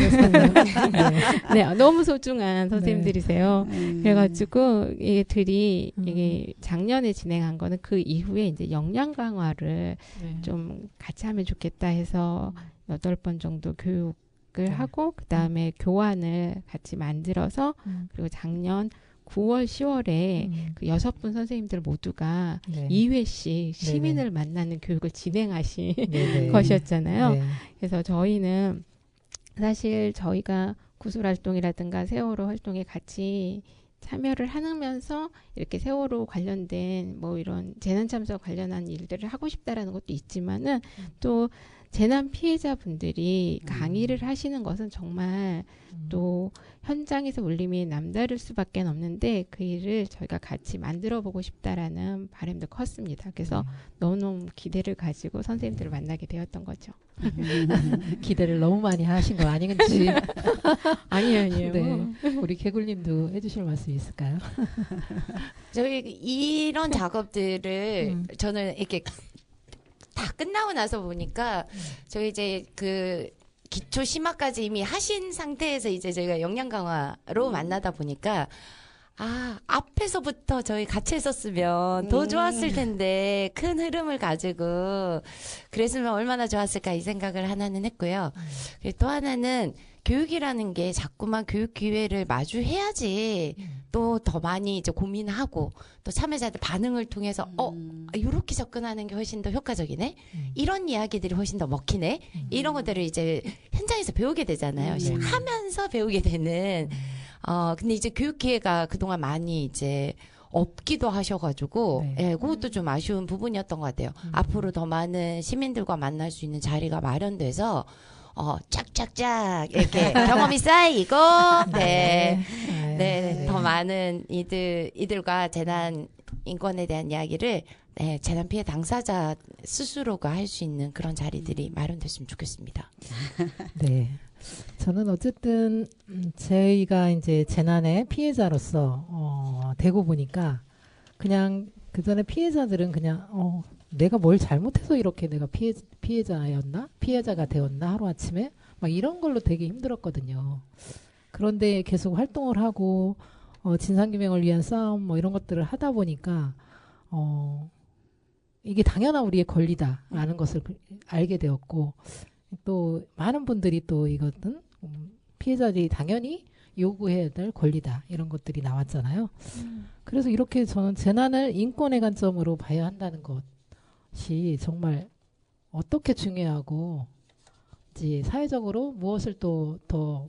F: 네, 너무 소중한 선생님들이세요. 그래가지고 이게 작년에 진행한 거는 그 이후에 이제 역량 강화를 좀 같이 하면 좋겠다 해서 8번 정도 교육
B: 네.
F: 하고 그다음에 교환을 같이 만들어서 그리고 작년 9월, 10월에 그 6분 선생님들 모두가
B: 네.
F: 2회씩 시민을 만나는 교육을 진행하신
B: 네네.
F: 것이었잖아요.
B: 네.
F: 그래서 저희는 사실 저희가 구술활동이라든가 세월호 활동에 같이 참여를 하면서 이렇게 세월호 관련된 뭐 이런 재난참사 관련한 일들을 하고 싶다라는 것도 있지만은 또 재난 피해자분들이 강의를 하시는 것은 정말 또 현장에서 울림이 남다를 수밖에 없는데 그 일을 저희가 같이 만들어 보고 싶다라는 바람도 컸습니다. 그래서 너무너무 기대를 가지고 선생님들을 만나게 되었던 거죠.
B: 기대를 너무 많이 하신 거 아니겠지?
F: 아니에요.
B: 네. 우리 개굴님도 해주실 말씀 있을까요?
A: 저희 이런 작업들을 저는 이렇게 다 끝나고 나서 보니까 저희 이제 그 기초 심화까지 이미 하신 상태에서 이제 저희가 역량 강화로 만나다 보니까 앞에서부터 저희 같이 했었으면 더 좋았을 텐데 큰 흐름을 가지고 그랬으면 얼마나 좋았을까 이 생각을 하나는 했고요. 그리고 또 하나는 교육이라는 게 자꾸만 교육 기회를 마주해야지 또 더 많이 이제 고민하고 또 참여자들 반응을 통해서 이렇게 접근하는 게 훨씬 더 효과적이네. 이런 이야기들이 훨씬 더 먹히네. 이런 것들을 이제 현장에서 배우게 되잖아요. 하면서 배우게 되는. 근데 이제 교육 기회가 그동안 많이 이제 없기도 하셔가지고,
B: 네.
A: 예, 그것도 좀 아쉬운 부분이었던 것 같아요. 앞으로 더 많은 시민들과 만날 수 있는 자리가 마련돼서, 쫙쫙쫙, 이렇게 경험이 쌓이고, 네, 더 많은 이들과 재난 인권에 대한 이야기를, 네, 재난 피해 당사자 스스로가 할 수 있는 그런 자리들이 마련됐으면 좋겠습니다.
B: 네. 저는 어쨌든 저희가 이제 재난의 피해자로서 되고 보니까 그냥 그 전에 피해자들은 그냥 내가 뭘 잘못해서 이렇게 내가 피해자가 되었나 하루아침에 막 이런 걸로 되게 힘들었거든요. 그런데 계속 활동을 하고 진상규명을 위한 싸움 뭐 이런 것들을 하다 보니까 이게 당연한 우리의 권리다라는 것을 알게 되었고 또 많은 분들이 또 이것은 피해자들이 당연히 요구해야 될 권리다 이런 것들이 나왔잖아요. 그래서 이렇게 저는 재난을 인권의 관점으로 봐야 한다는 것이 정말 어떻게 중요하고 이제 사회적으로 무엇을 또 더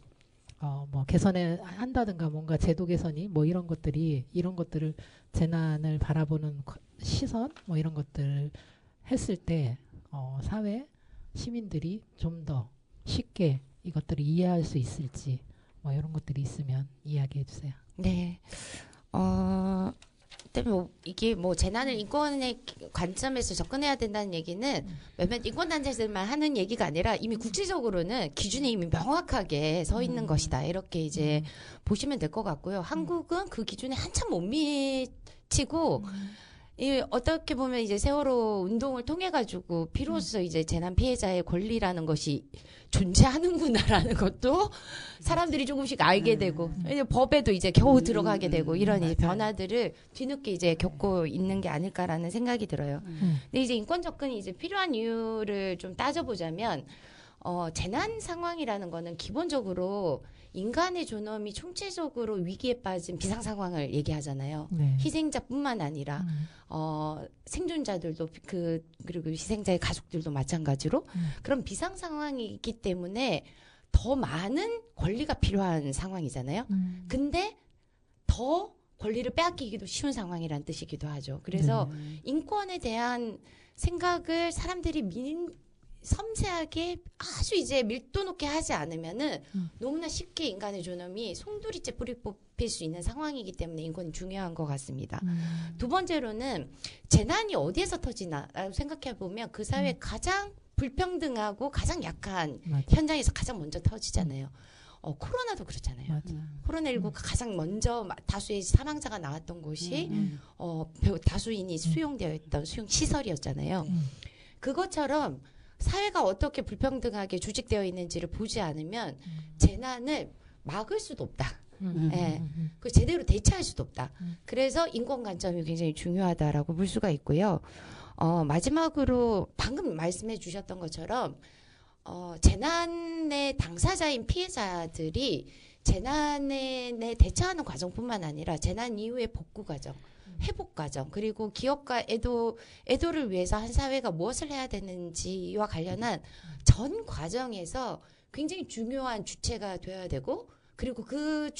B: 뭐 개선해 한다든가 뭔가 제도 개선이 뭐 이런 것들을 재난을 바라보는 시선 뭐 이런 것들을 했을 때 사회 시민들이 좀 더 쉽게 이것들을 이해할 수 있을지 뭐 이런 것들이 있으면 이야기해 주세요.
A: 네. 이게 뭐 재난을 인권의 관점에서 접근해야 된다는 얘기는 몇몇 인권단체들만 하는 얘기가 아니라 이미 국제적으로는 기준이 이미 명확하게 서 있는 것이다. 이렇게 이제 보시면 될 것 같고요. 한국은 그 기준에 한참 못 미치고 어떻게 보면 이제 세월호 운동을 통해 가지고 비로소 이제 재난 피해자의 권리라는 것이 존재하는구나라는 것도 사람들이 조금씩 알게 되고 법에도 이제 겨우 들어가게 되고 이런 이제 변화들을 뒤늦게 이제 겪고 있는 게 아닐까라는 생각이 들어요. 근데 이제 인권 접근이 이제 필요한 이유를 좀 따져보자면 재난 상황이라는 거는 기본적으로 인간의 존엄이 총체적으로 위기에 빠진 비상 상황을 얘기하잖아요.
B: 네.
A: 희생자뿐만 아니라 생존자들도 그리고 희생자의 가족들도 마찬가지로 그런 비상 상황이기 때문에 더 많은 권리가 필요한 상황이잖아요. 근데 더 권리를 빼앗기기도 쉬운 상황이란 뜻이기도 하죠. 그래서 인권에 대한 생각을 사람들이 섬세하게 아주 이제 밀도 높게 하지 않으면은 너무나 쉽게 인간의 존엄이 송두리째 뿌리 뽑힐 수 있는 상황이기 때문에 인권이 중요한 것 같습니다. 두 번째로는 재난이 어디에서 터지나라고 생각해 보면 그 사회 가장 불평등하고 가장 약한 현장에서 가장 먼저 터지잖아요. 코로나도 그렇잖아요. 코로나19가 가장 먼저 다수의 사망자가 나왔던 곳이 다수인이 수용되어 있던 수용 시설이었잖아요. 그것처럼 사회가 어떻게 불평등하게 조직되어 있는지를 보지 않으면 재난을 막을 수도 없다. 그 제대로 대처할 수도 없다. 그래서 인권 관점이 굉장히 중요하다라고 볼 수가 있고요. 마지막으로 방금 말씀해 주셨던 것처럼 재난의 당사자인 피해자들이 재난에 대처하는 과정뿐만 아니라 재난 이후의 복구 과정, 회복 과정, 그리고 기업과 애도를 위해서 한 사회가 무엇을 해야 되는지와 관련한 전 과정에서 굉장히 중요한 주체가 되어야 되고, 그리고 그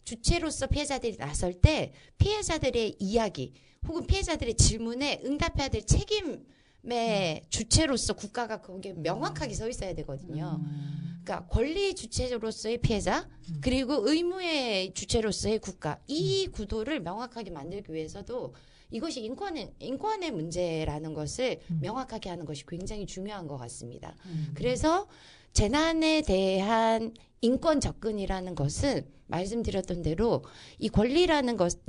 A: 주체로서 피해자들이 나설 때 피해자들의 이야기 혹은 피해자들의 질문에 응답해야 될 책임의 주체로서 국가가 거기에 명확하게 서 있어야 되거든요. 그러니까 권리 주체로서의 피해자, 그리고 의무의 주체로서의 국가, 이 구도를 명확하게 만들기 위해서도 이것이 인권의 문제라는 것을 명확하게 하는 것이 굉장히 중요한 것 같습니다. 그래서 재난에 대한 인권 접근이라는 것은 말씀드렸던 대로 이 권리라는 것,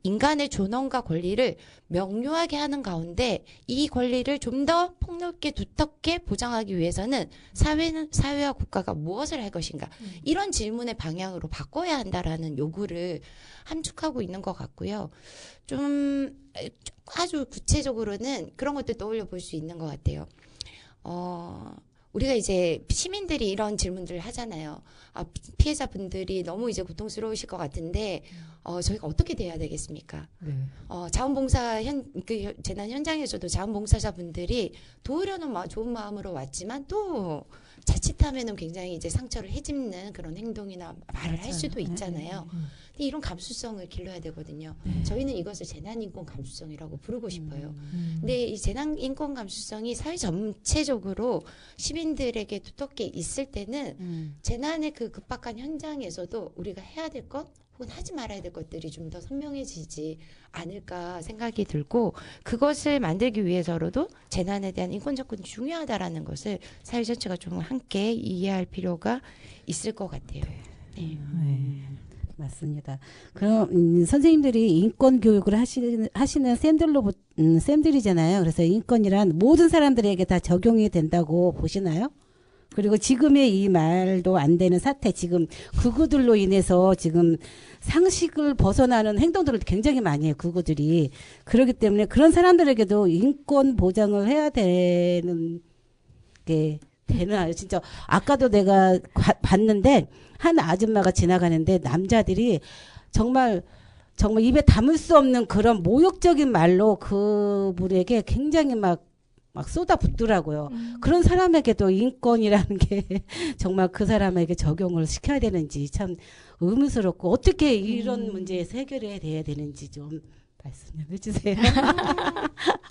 A: 인간의 존엄과 권리를 명료하게 하는 가운데 이 권리를 좀 더 폭넓게 두텁게 보장하기 위해서는 사회와 국가가 무엇을 할 것인가, 이런 질문의 방향으로 바꿔야 한다라는 요구를 함축하고 있는 것 같고요. 좀 아주 구체적으로는 그런 것들 떠올려 볼 수 있는 것 같아요. 우리가 이제 시민들이 이런 질문들을 하잖아요. 피해자분들이 너무 이제 고통스러우실 것 같은데, 저희가 어떻게 돼야 되겠습니까?
B: 네.
A: 자원봉사 재난 현장에서도 자원봉사자분들이 도우려는 좋은 마음으로 왔지만 또 자칫하면은 굉장히 이제 상처를 헤집는 그런 행동이나 말을 할 수도 있잖아요. 근데 이런 감수성을 길러야 되거든요. 저희는 이것을 재난인권 감수성이라고 부르고 싶어요. 근데 이 재난인권 감수성이 사회 전체적으로 시민들에게 두텁게 있을 때는 재난의 그 급박한 현장에서도 우리가 해야 될 것 혹은 하지 말아야 될 것들이 좀 더 선명해지지 않을까 생각이 들고, 그것을 만들기 위해서로도 재난에 대한 인권 접근이 중요하다라는 것을 사회 전체가 좀 함께 이해할 필요가 있을 것 같아요. 네.
C: 맞습니다. 그럼 선생님들이 인권 교육을 하시는 쌤들이잖아요. 그래서 인권이란 모든 사람들에게 다 적용이 된다고 보시나요? 그리고 지금의 이 말도 안 되는 사태, 지금 극우들로 인해서 지금 상식을 벗어나는 행동들을 굉장히 많이 해요, 극우들이. 그렇기 때문에 그런 사람들에게도 인권 보장을 해야 되는 게 되나요? 진짜 아까도 내가 봤는데 한 아줌마가 지나가는데 남자들이 정말 입에 담을 수 없는 그런 모욕적인 말로 그분에게 굉장히 막 쏟아붓더라고요. 그런 사람에게도 인권이라는 게 정말 그 사람에게 적용을 시켜야 되는지 참 의문스럽고, 어떻게 이런 문제에서 해결해야 되는지 좀 말씀해 주세요.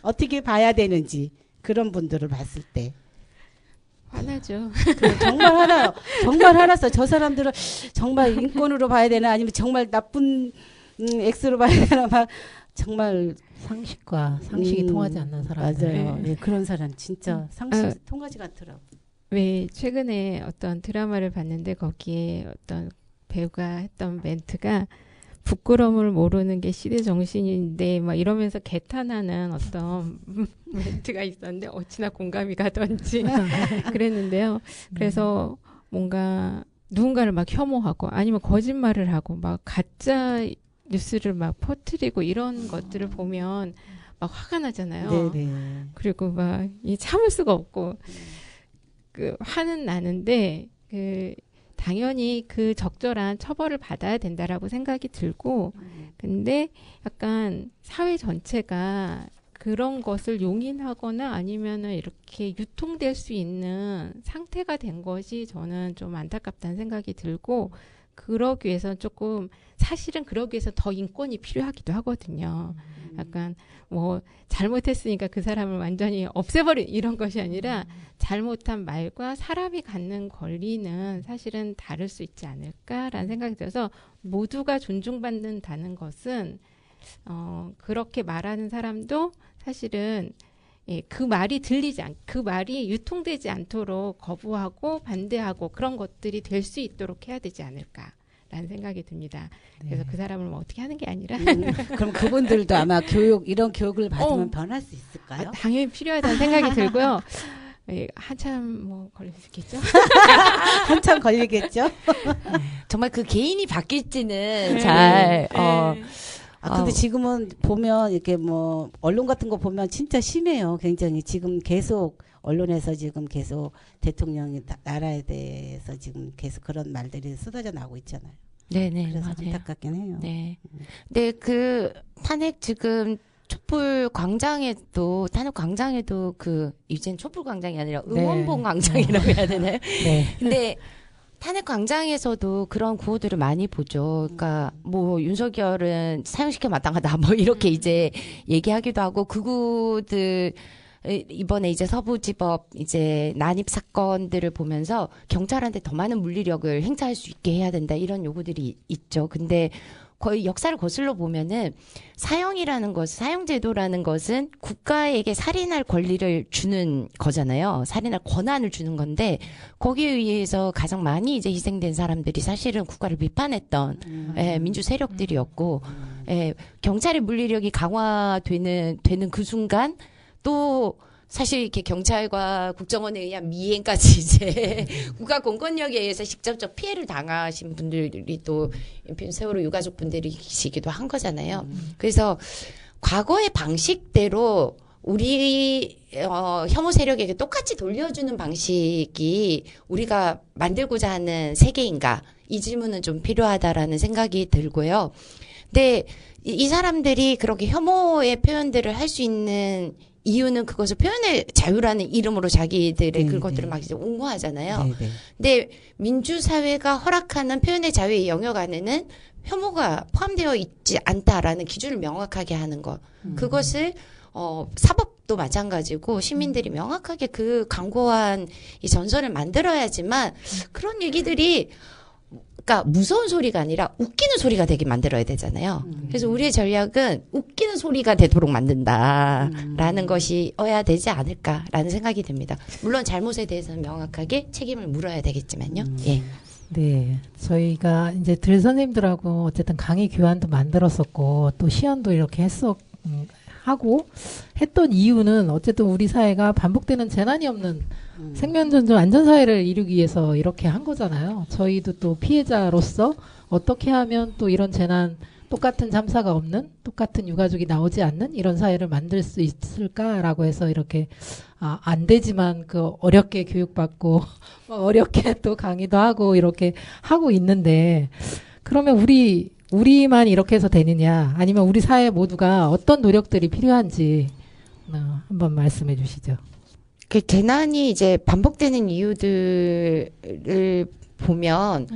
C: 어떻게 봐야 되는지, 그런 분들을 봤을 때.
F: 화나죠.
C: 정말 화났어요. 저 사람들은 정말 인권으로 봐야 되나, 아니면 정말 나쁜 X로 봐야 되나, 막 정말
B: 상식이 통하지 않는 사람들.
C: 맞아요. 네, 그런 사람 진짜 상식이 통하지가 않더라고요.
F: 왜 최근에 어떤 드라마를 봤는데 거기에 어떤 배우가 했던 멘트가 부끄러움을 모르는 게 시대 정신인데 막 이러면서 개탄하는 어떤 멘트가 있었는데 어찌나 공감이 가던지 그랬는데요. 그래서 뭔가 누군가를 막 혐오하고 아니면 거짓말을 하고 막 가짜 뉴스를 막 퍼뜨리고 이런 것들을 보면 막 화가 나잖아요.
C: 네네.
F: 그리고 막 참을 수가 없고 그 화는 나는데 당연히 그 적절한 처벌을 받아야 된다라고 생각이 들고, 근데 약간 사회 전체가 그런 것을 용인하거나 아니면은 이렇게 유통될 수 있는 상태가 된 것이 저는 좀 안타깝다는 생각이 들고, 그러기 위해서는 조금 사실은 그러기 위해서 더 인권이 필요하기도 하거든요. 약간 뭐 잘못했으니까 그 사람을 완전히 없애버린 이런 것이 아니라 잘못한 말과 사람이 갖는 권리는 사실은 다를 수 있지 않을까라는 생각이 들어서 모두가 존중받는다는 것은 그렇게 말하는 사람도 사실은 그 말이 그 말이 유통되지 않도록 거부하고 반대하고 그런 것들이 될 수 있도록 해야 되지 않을까라는 생각이 듭니다. 그래서 그 사람을 뭐 어떻게 하는 게 아니라
C: 그럼 그분들도 아마 이런 교육을 받으면 변할 수 있을까요?
F: 당연히 필요하다는 생각이 들고요. 한참 뭐 걸릴 수 있겠죠?
C: 한참 걸리겠죠?
A: 정말 그 개인이 바뀔지는 잘
C: 근데 지금은 보면 이렇게 뭐 언론 같은 거 보면 진짜 심해요. 굉장히 지금 계속 언론에서 지금 계속 대통령이 나라에 대해서 지금 계속 그런 말들이 쏟아져 나오고 있잖아요.
A: 네네,
C: 그래서
A: 맞아요.
C: 안타깝긴 해요.
A: 네. 네, 그 탄핵 지금 촛불 광장에도 이젠 촛불 광장이 아니라 응원봉 광장이라고 해야 되나요?
B: 네.
A: 근데 탄핵 광장에서도 그런 구호들을 많이 보죠. 그러니까 뭐 윤석열은 사형시켜 마땅하다 뭐 이렇게 이제 얘기하기도 하고 극우들 이번에 이제 서부지법 이제 난입 사건들을 보면서 경찰한테 더 많은 물리력을 행사할 수 있게 해야 된다 이런 요구들이 있죠. 근데 거의 역사를 거슬러 보면은 사형제도라는 것은 국가에게 살인할 권리를 주는 거잖아요. 살인할 권한을 주는 건데 거기에 의해서 가장 많이 이제 희생된 사람들이 사실은 국가를 비판했던 민주 세력들이었고 경찰의 물리력이 강화되는 그 순간 또 사실 이렇게 경찰과 국정원에 의한 미행까지 이제 국가 공권력에 의해서 직접적 피해를 당하신 분들이 또 세월호 유가족 분들이시기도 한 거잖아요. 그래서 과거의 방식대로 우리 혐오 세력에게 똑같이 돌려주는 방식이 우리가 만들고자 하는 세계인가? 이 질문은 좀 필요하다라는 생각이 들고요. 근데 이 사람들이 그렇게 혐오의 표현들을 할 수 있는 이유는 그것을 표현의 자유라는 이름으로 자기들의 그것들을 막 이제 옹호하잖아요. 근데 민주사회가 허락하는 표현의 자유의 영역 안에는 혐오가 포함되어 있지 않다라는 기준을 명확하게 하는 것. 그것을 사법도 마찬가지고 시민들이 명확하게 그 강고한 이 전선을 만들어야지만 그런 얘기들이 그러니까 무서운 소리가 아니라 웃기는 소리가 되게 만들어야 되잖아요. 그래서 우리의 전략은 웃기는 소리가 되도록 만든다라는 것이어야 되지 않을까라는 생각이 듭니다. 물론 잘못에 대해서는 명확하게 책임을 물어야 되겠지만요. 예.
B: 네, 저희가 이제 들 선생님들하고 어쨌든 강의 교환도 만들었었고 또 시연도 이렇게 하고 했던 이유는 어쨌든 우리 사회가 반복되는 재난이 없는 생명전전 안전사회를 이루기 위해서 이렇게 한 거잖아요. 저희도 또 피해자로서 어떻게 하면 또 이런 재난, 똑같은 참사가 없는, 똑같은 유가족이 나오지 않는 이런 사회를 만들 수 있을까라고 해서 이렇게 안 되지만 그 어렵게 교육받고 어렵게 또 강의도 하고 이렇게 하고 있는데 그러면 우리만 이렇게 해서 되느냐 아니면 우리 사회 모두가 어떤 노력들이 필요한지 한번 말씀해 주시죠.
A: 그 재난이 이제 반복되는 이유들을 보면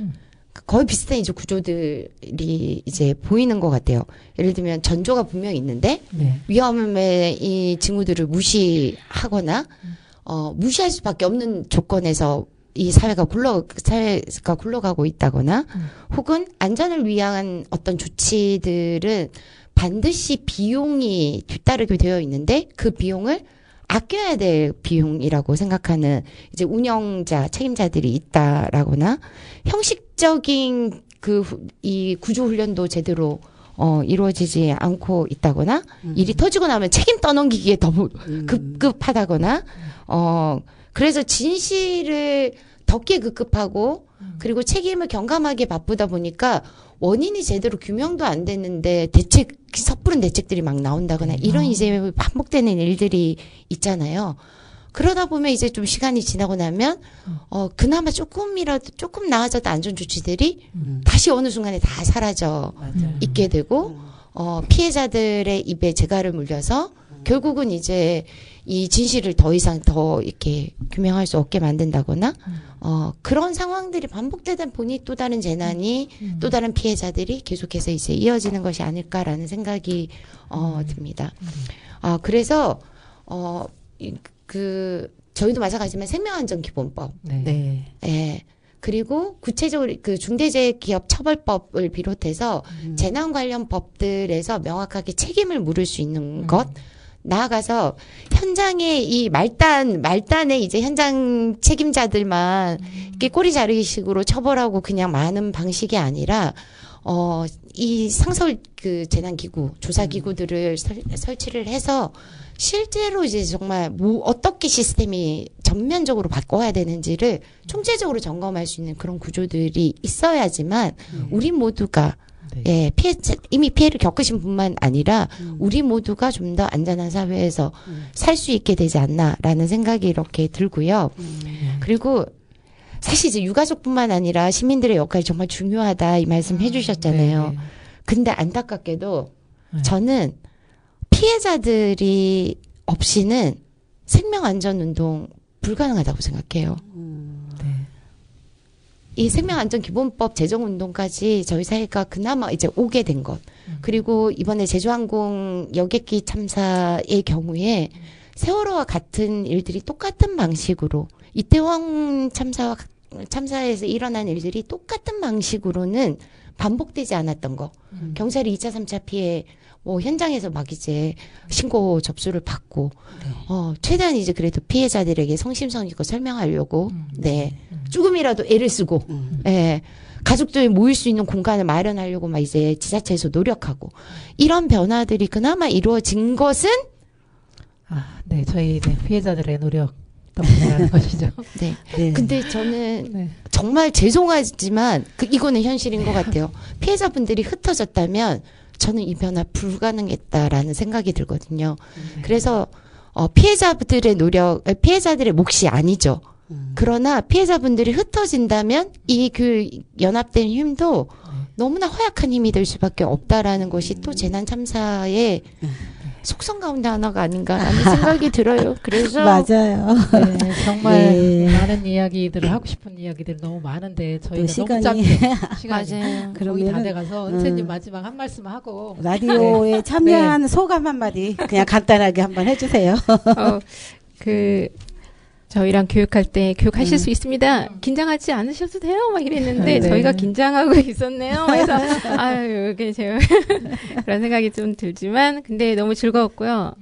A: 거의 비슷한 이제 구조들이 이제 보이는 것 같아요. 예를 들면 전조가 분명히 있는데 위험의 이 징후들을 무시하거나 무시할 수밖에 없는 조건에서 이 사회가 굴러가고 있다거나 혹은 안전을 위한 어떤 조치들은 반드시 비용이 뒤따르게 되어 있는데 그 비용을 아껴야 될 비용이라고 생각하는 이제 운영자, 책임자들이 있다라거나 형식적인 이 구조 훈련도 제대로 이루어지지 않고 있다거나 일이 터지고 나면 책임 떠넘기기에 너무 급급하다거나 그래서 진실을 덮기에 급급하고 그리고 책임을 경감하기에 바쁘다 보니까 원인이 제대로 규명도 안 됐는데 섣부른 대책들이 막 나온다거나 이런 이제 반복되는 일들이 있잖아요. 그러다 보면 이제 좀 시간이 지나고 나면 그나마 조금 나아졌던 안전 조치들이 다시 어느 순간에 다 사라져 있게 되고 피해자들의 입에 재갈을 물려서 결국은 이제 이 진실을 더 이상 이렇게 규명할 수 없게 만든다거나 그런 상황들이 반복되다 보니 또 다른 재난이 또 다른 피해자들이 계속해서 이제 이어지는 것이 아닐까라는 생각이 듭니다. 그래서 저희도 마찬가지지만 생명안전기본법. 예. 그리고 구체적으로 그 중대재해기업처벌법을 비롯해서 재난 관련 법들에서 명확하게 책임을 물을 수 있는 것. 나아가서 현장에 이 말단의 이제 현장 책임자들만 이렇게 꼬리 자르기식으로 처벌하고 그냥 많은 방식이 아니라 이 상설 그 재난기구 조사기구들을 설치를 해서 실제로 이제 정말 어떻게 시스템이 전면적으로 바꿔야 되는지를 총체적으로 점검할 수 있는 그런 구조들이 있어야지만 우리 모두가
B: 네.
A: 예, 이미 피해를 겪으신 분만 아니라 우리 모두가 좀 더 안전한 사회에서 살 수 있게 되지 않나라는 생각이 이렇게 들고요. 그리고 사실 이제 유가족뿐만 아니라 시민들의 역할이 정말 중요하다 이 말씀 해주셨잖아요.
B: 네.
A: 근데 안타깝게도
B: 네.
A: 저는 피해자들이 없이는 생명안전운동 불가능하다고 생각해요.
B: 네.
A: 이 생명안전기본법 제정운동까지 저희 사회가 그나마 이제 오게 된 것. 그리고 이번에 제주항공 여객기 참사의 경우에 세월호와 같은 일들이 똑같은 방식으로 이태원 참사에서 일어난 일들이 똑같은 방식으로는 반복되지 않았던 거. 경찰이 2차, 3차 피해 뭐 현장에서 막 이제 신고 접수를 받고 최대한 이제 그래도 피해자들에게 성심성의껏 설명하려고 네 조금이라도 애를 쓰고 예 가족들이 모일 수 있는 공간을 마련하려고 막 이제 지자체에서 노력하고 이런 변화들이 그나마 이루어진 것은
B: 네, 저희 피해자들의 노력 덕분이라는 것이죠.
A: 네.
C: 네.
A: 근데 저는
B: 네.
A: 정말 죄송하지만 이거는 현실인 것 같아요. 피해자분들이 흩어졌다면 저는 이 변화 불가능했다라는 생각이 들거든요. 그래서 피해자들의 피해자들의 몫이 아니죠. 그러나 피해자분들이 흩어진다면 이 연합된 힘도 너무나 허약한 힘이 될 수밖에 없다라는 것이 또 재난 참사의 속성 가운데 하나가 아닌가라는 생각이 들어요. 그래서
C: 맞아요.
B: 네, 정말
C: 네.
B: 많은 이야기들을 하고 싶은 이야기들이 너무 많은데 저희가
C: 시간이-
B: 너무 짧게 시간이
A: 맞아요.
B: 거의 다
C: 그러면은,
B: 돼가서 은채님 마지막 한 말씀 하고
C: 라디오에 참여한 소감 한마디 그냥 간단하게 한번 해주세요.
F: 저희랑 교육할 때 교육하실 수 있습니다. 긴장하지 않으셔도 돼요. 막 이랬는데
B: 네.
F: 저희가 긴장하고 있었네요. 그래서 아유 이게 제가 그런 생각이 좀 들지만 근데 너무 즐거웠고요.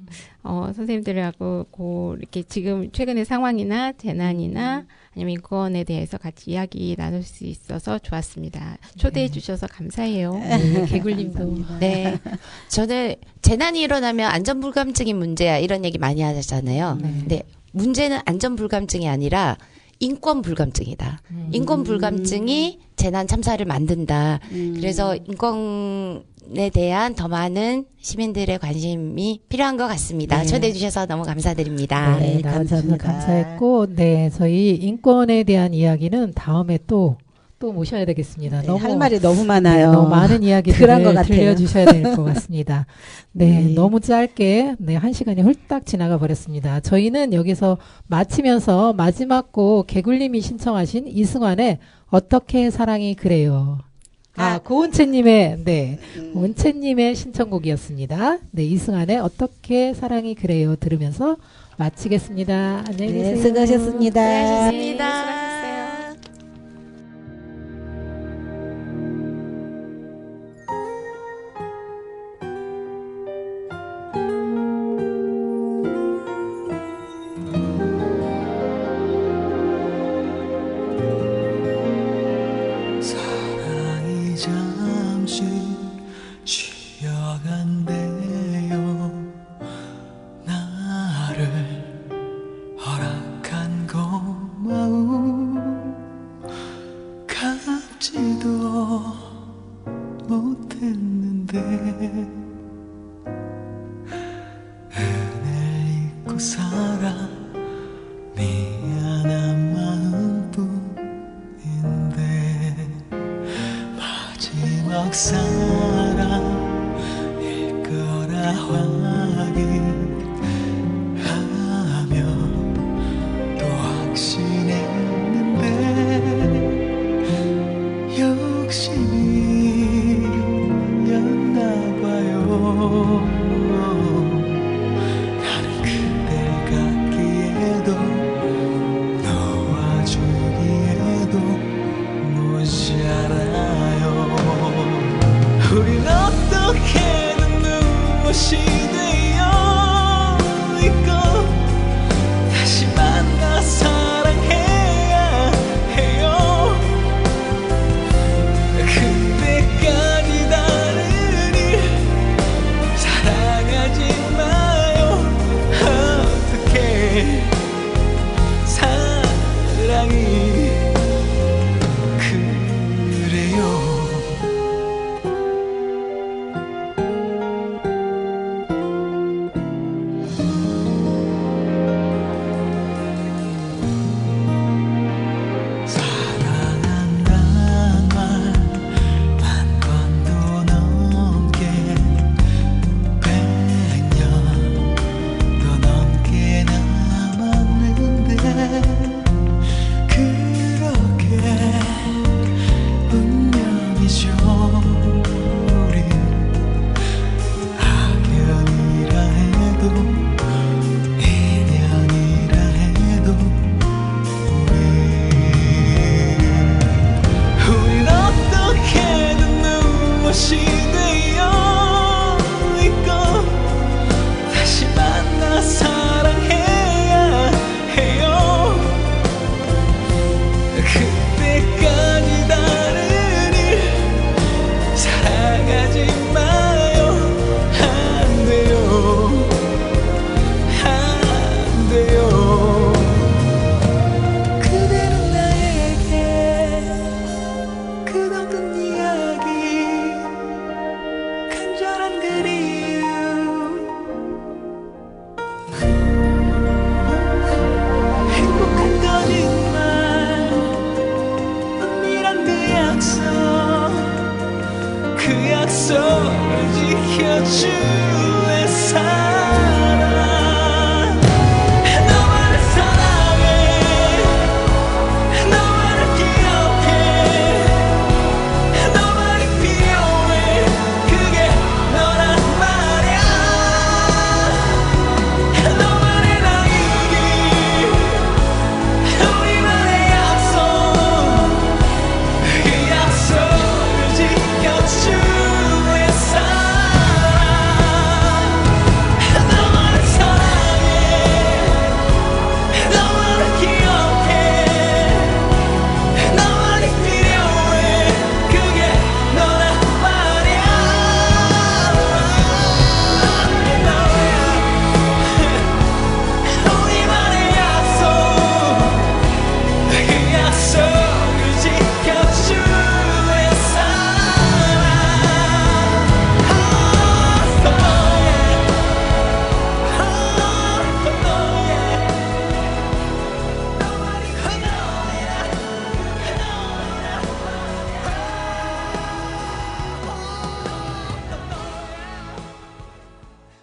F: 선생님들하고 이렇게 지금 최근의 상황이나 재난이나 아니면 인권에 대해서 같이 이야기 나눌 수 있어서 좋았습니다. 초대해 주셔서 감사해요.
B: 네, 개굴님도
A: 네. 저는 재난이 일어나면 안전불감증이 문제야 이런 얘기 많이 하잖아요. 근데 문제는 안전불감증이 아니라 인권불감증이다. 인권불감증이 재난 참사를 만든다. 그래서 인권에 대한 더 많은 시민들의 관심이 필요한 것 같습니다.
C: 네.
A: 초대해 주셔서 너무 감사드립니다.
C: 네,
B: 나와주셔서
C: 감사합니다.
B: 감사했고, 네, 저희 인권에 대한 이야기는 다음에 또 모셔야 되겠습니다.
C: 네, 할 말이 너무 많아요.
B: 너무 많은
C: 덜한 것
B: 이야기들을
C: 같아요.
B: 들려주셔야 될 것 같습니다. 네,
C: 네.
B: 너무 짧게 1시간이 훌딱 지나가 버렸습니다. 저희는 여기서 마치면서 마지막 곡 개굴님이 신청하신 이승환의 어떻게 사랑이 그래요. 고은채님의 은채님의 신청곡이었습니다. 네, 이승환의 어떻게 사랑이 그래요 들으면서 마치겠습니다. 안녕히 계세요.
C: 네, 수고하셨습니다.
A: 수고하셨습니다.
D: 사랑이 잠시 쉬어간대요. 나를 허락한 고마움 갚지도 못했는데 은혜를 잊고 살아 미안한 마음뿐인데 마지막 사랑일 거라 확인하며 또 확신했는데 욕심이었나 봐요. 나는 그댈 갖기에도 놓아주기에도 모자라요. 우린 어떤 것이 되어 있고 다시 만나 사랑해야 해요. 그때까지 다른 일 사랑하지 마요. 안 돼요. 안 돼요. 그대는 나에게 끝없는 이야기 간절한 그리움 행복한 거짓말 은밀한 그 약속 지켜줄